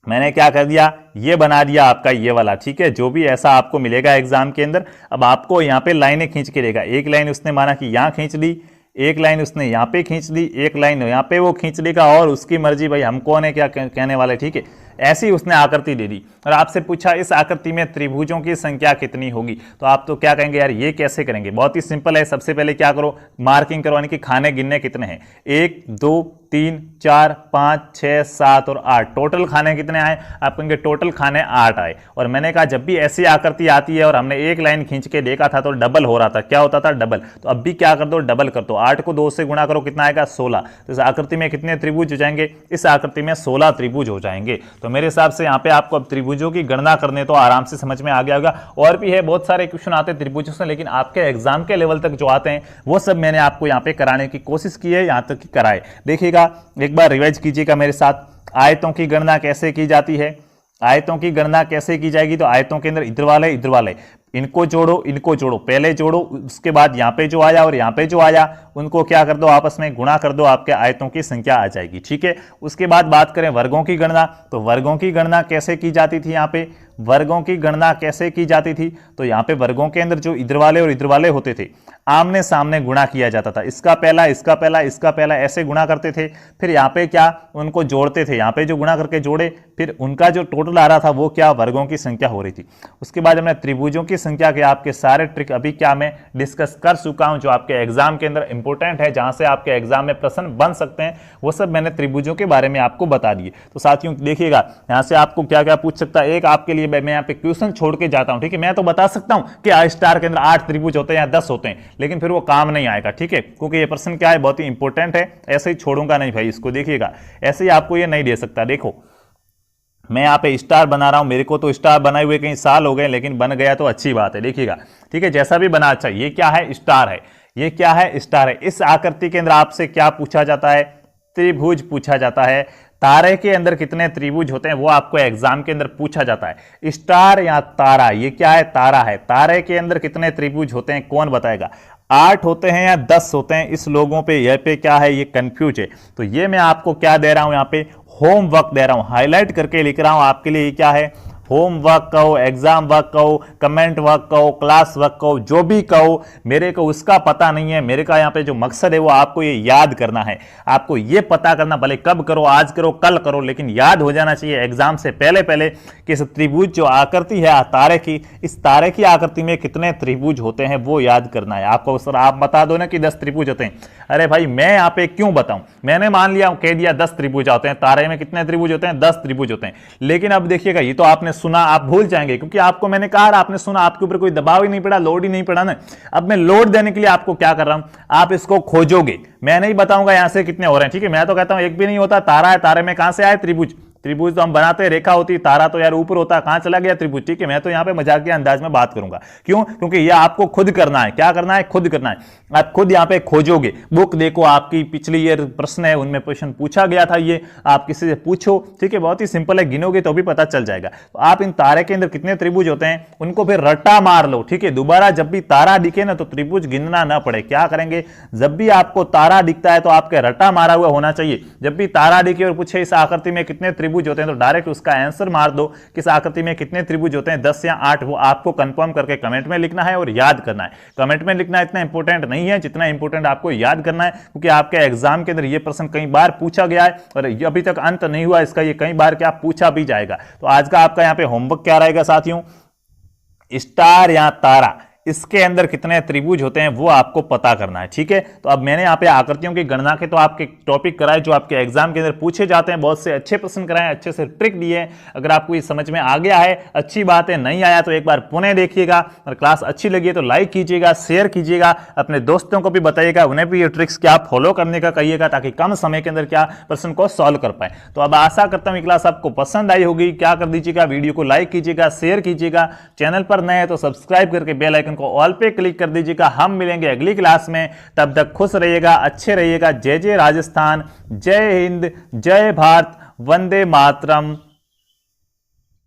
मैंने क्या कर दिया, ये बना दिया आपका ये वाला, ठीक है, जो भी ऐसा आपको मिलेगा एग्जाम के अंदर। अब आपको यहाँ पे लाइनें खींच के देगा। एक लाइन उसने माना कि यहाँ खींच ली, एक लाइन उसने यहाँ पे खींच ली, एक लाइन यहाँ पे वो खींच लेगा, और उसकी मर्जी, भाई हम कौन है क्या कहने वाले, ठीक है। ऐसी उसने आकृति दे दी और आपसे पूछा इस आकृति में त्रिभुजों की संख्या कितनी होगी, तो आप तो क्या कहेंगे यार ये कैसे करेंगे। बहुत ही सिंपल है। सबसे पहले क्या करो, मार्किंग करो, यानी कि खाने गिनने कितने हैं, 1, 2, 3, 4, 5, 6, 7 और 8, टोटल खाने कितने आए, आप कहेंगे टोटल खाने 8 आए। और मैंने कहा जब भी ऐसी आकृति आती है और हमने एक लाइन खींच के देखा था तो डबल हो रहा था, क्या होता था, डबल। तो अब भी क्या कर दो, डबल कर दो। 8 को 2 से गुणा करो, कितना आएगा, 16। तो इस आकृति में कितने त्रिभुज हो जाएंगे, इस आकृति में 16 त्रिभुज हो जाएंगे। तो मेरे हिसाब से यहाँ पे आपको अब त्रिभुजों की गणना करने तो आराम से समझ में आ गया होगा। और भी है, बहुत सारे क्वेश्चन आते हैं त्रिभुजों से, लेकिन आपके एग्जाम के लेवल तक जो आते हैं वो सब मैंने आपको यहाँ पे कराने की कोशिश की है, यहाँ तक कि कराए। देखिएगा एक बार रिवाइज कीजिएगा मेरे साथ। आयतों की गणना कैसे की जाती है, आयतों की गणना कैसे की जाएगी, तो आयतों के अंदर इधर वाले इनको जोड़ो, पहले जोड़ो, उसके बाद यहाँ पे जो आया और यहाँ पे जो आया उनको क्या कर दो, आपस में गुणा कर दो, आपके आयतों की संख्या आ जाएगी, ठीक है। उसके बाद बात करें वर्गों की गणना, तो वर्गों की गणना कैसे की जाती थी, यहाँ पे वर्गों की गणना कैसे की जाती थी, तो यहाँ पे वर्गों के अंदर जो इधर वाले और इधर वाले होते थे, आमने सामने गुणा किया जाता था। इसका पहला, इसका पहला, इसका पहला, ऐसे गुणा करते थे। फिर यहाँ पे क्या, उनको जोड़ते थे, यहाँ पे जो गुणा करके जोड़े, फिर उनका जो टोटल आ रहा था वो क्या, वर्गों की संख्या हो रही थी। उसके बाद हमने त्रिभुजों की संख्या के आपके सारे ट्रिक अभी क्या मैं डिस्कस कर चुका हूं, जो आपके एग्जाम के अंदर इंपॉर्टेंट है, जहां से आपके एग्जाम में प्रश्न बन सकते हैं, वो सब मैंने त्रिभुजों के बारे में आपको बता दिए। तो साथियों देखिएगा यहां से आपको क्या क्या पूछ सकता है। एक आपके लिए मैं यहाँ पे क्वेश्चन छोड़ के जाता हूं, ठीक है। मैं तो बता सकता हूं कि आई स्टार के अंदर 8 त्रिभुज होते हैं या 10 होते हैं, लेकिन फिर वो काम नहीं आएगा, ठीक है, क्योंकि ये प्रश्न क्या है, बहुत ही इंपॉर्टेंट है। ऐसे ही छोड़ूंगा नहीं भाई इसको, देखिएगा ऐसे ही आपको ये नहीं दे सकता। देखो मैं यहाँ पे स्टार बना रहा हूं, मेरे को तो स्टार बनाए हुए कई साल हो गए, लेकिन बन गया तो अच्छी बात है, देखिएगा, ठीक है, जैसा भी बना अच्छा। ये क्या है, स्टार है, ये क्या है, स्टार है। इस आकृति के अंदर आपसे क्या पूछा जाता है, त्रिभुज पूछा जाता है। तारे के अंदर कितने त्रिभुज होते हैं वो आपको एग्जाम के अंदर पूछा जाता है। स्टार या तारा, ये क्या है, तारा है। तारे के अंदर कितने त्रिभुज होते हैं कौन बताएगा, 8 होते हैं या 10 होते हैं। इस लोगों पे ये पे क्या है, ये कंफ्यूज है। तो ये मैं आपको क्या दे रहा हूं, यहाँ पे होमवर्क दे रहा हूं, हाईलाइट करके लिख रहा हूं आपके लिए। ये क्या है, होमवर्क कहो, एग्जाम वर्क कहो, कमेंट वर्क कहो, क्लास वर्क कहो, जो भी कहो, मेरे को उसका पता नहीं है। मेरे का यहाँ पे जो मकसद है वो आपको ये याद करना है, आपको ये पता करना, भले कब करो, आज करो, कल करो, लेकिन याद हो जाना चाहिए एग्जाम से पहले पहले कि इस त्रिभुज जो आकृति है तारे की, इस तारे की आकृति में कितने त्रिभुज होते हैं वो याद करना है आपको। सर आप बता दो ना कि 10 त्रिभुज होते हैं, अरे भाई मैं यहाँ पे क्यों बताऊं, मैंने मान लिया कह दिया 10 त्रिभुज होते हैं, तारे में कितने त्रिभुज होते हैं, 10 त्रिभुज होते हैं। लेकिन अब देखिएगा ये तो आपने सुना, आप भूल जाएंगे क्योंकि आपको मैंने कहा आपने सुना, आपके ऊपर कोई दबाव ही नहीं पड़ा, लोड ही नहीं पड़ा ना। अब मैं लोड देने के लिए आपको क्या कर रहा हूं, आप इसको खोजोगे, मैं नहीं बताऊंगा यहां से कितने हो रहे हैं, ठीक है। मैं तो कहता हूं एक भी नहीं होता, तारा है, तारे में कहां से आए त्रिभुज, त्रिभुज तो हम बनाते हैं, रेखा होती, तारा तो यार ऊपर होता, कहां चला गया त्रिभुज, ठीक है। मैं तो यहां पे मजाकिया अंदाज में बात करूंगा, क्यों, क्योंकि ये आपको खुद करना है। क्या करना है, खुद करना है, आप खुद यहां पे खोजोगे। बुक देखो, आपकी पिछली ईयर प्रश्न है, उनमें क्वेश्चन पूछा गया था, ये आप किसी से पूछो, ठीक है, बहुत ही सिंपल है, गिनोगे तो भी पता चल जाएगा। तो आप इन तारे के अंदर कितने त्रिभुज होते हैं उनको फिर रट्टा मार लो, ठीक है। दोबारा जब भी तारा दिखे ना तो त्रिभुज गिनना ना पड़े। क्या करेंगे, जब भी आपको तारा दिखता है तो आपके रट्टा मारा हुआ होना चाहिए। जब भी तारा दिखे और पूछे इस आकृति में कितने त्रिभुज होते हैं तो डायरेक्ट उसका आंसर मार दो, किस आकृति में कितने त्रिभुज होते हैं, 10 या 8, वो आपको कंफर्म करके कमेंट में लिखना है और याद करना है। कमेंट में लिखना इतना इंपॉर्टेंट नहीं है जितना इंपॉर्टेंट आपको याद करना है, क्योंकि आपके एग्जाम के अंदर ये प्रश्न कई बार पूछा गया है और अभी तक अंत नहीं हुआ इसका, ये कई बार क्या पूछा भी जाएगा। तो आज का आपका यहां पे होमवर्क क्या रहेगा साथियों, स्टार या तारा इसके अंदर कितने त्रिभुज होते हैं वो आपको पता करना है, ठीक है। तो अब मैंने यहाँ पे आकृतियों की गणना के तो आपके टॉपिक कराए जो आपके एग्जाम के अंदर पूछे जाते हैं, बहुत से अच्छे प्रश्न कराए, अच्छे से ट्रिक दिए। अगर आपको ये समझ में आ गया है अच्छी बात है, नहीं आया तो एक बार पुनः देखिएगा, और क्लास अच्छी लगी है तो लाइक कीजिएगा, शेयर कीजिएगा, अपने दोस्तों को भी बताइएगा, उन्हें भी ये ट्रिक्स क्या फॉलो करने का कहिएगा, ताकि कम समय के अंदर क्या प्रश्न को सॉल्व कर पाए। तो अब आशा करता हूँ क्लास आपको पसंद आई होगी। क्या कर दीजिएगा, वीडियो को लाइक कीजिएगा, शेयर कीजिएगा, चैनल पर नए हैं तो सब्सक्राइब करके बेल आइकन को ऑल पे क्लिक कर दीजिएगा। हम मिलेंगे अगली क्लास में, तब तक खुश रहिएगा, अच्छे रहिएगा। जय जय राजस्थान, जय हिंद, जय भारत, वंदे मातरम।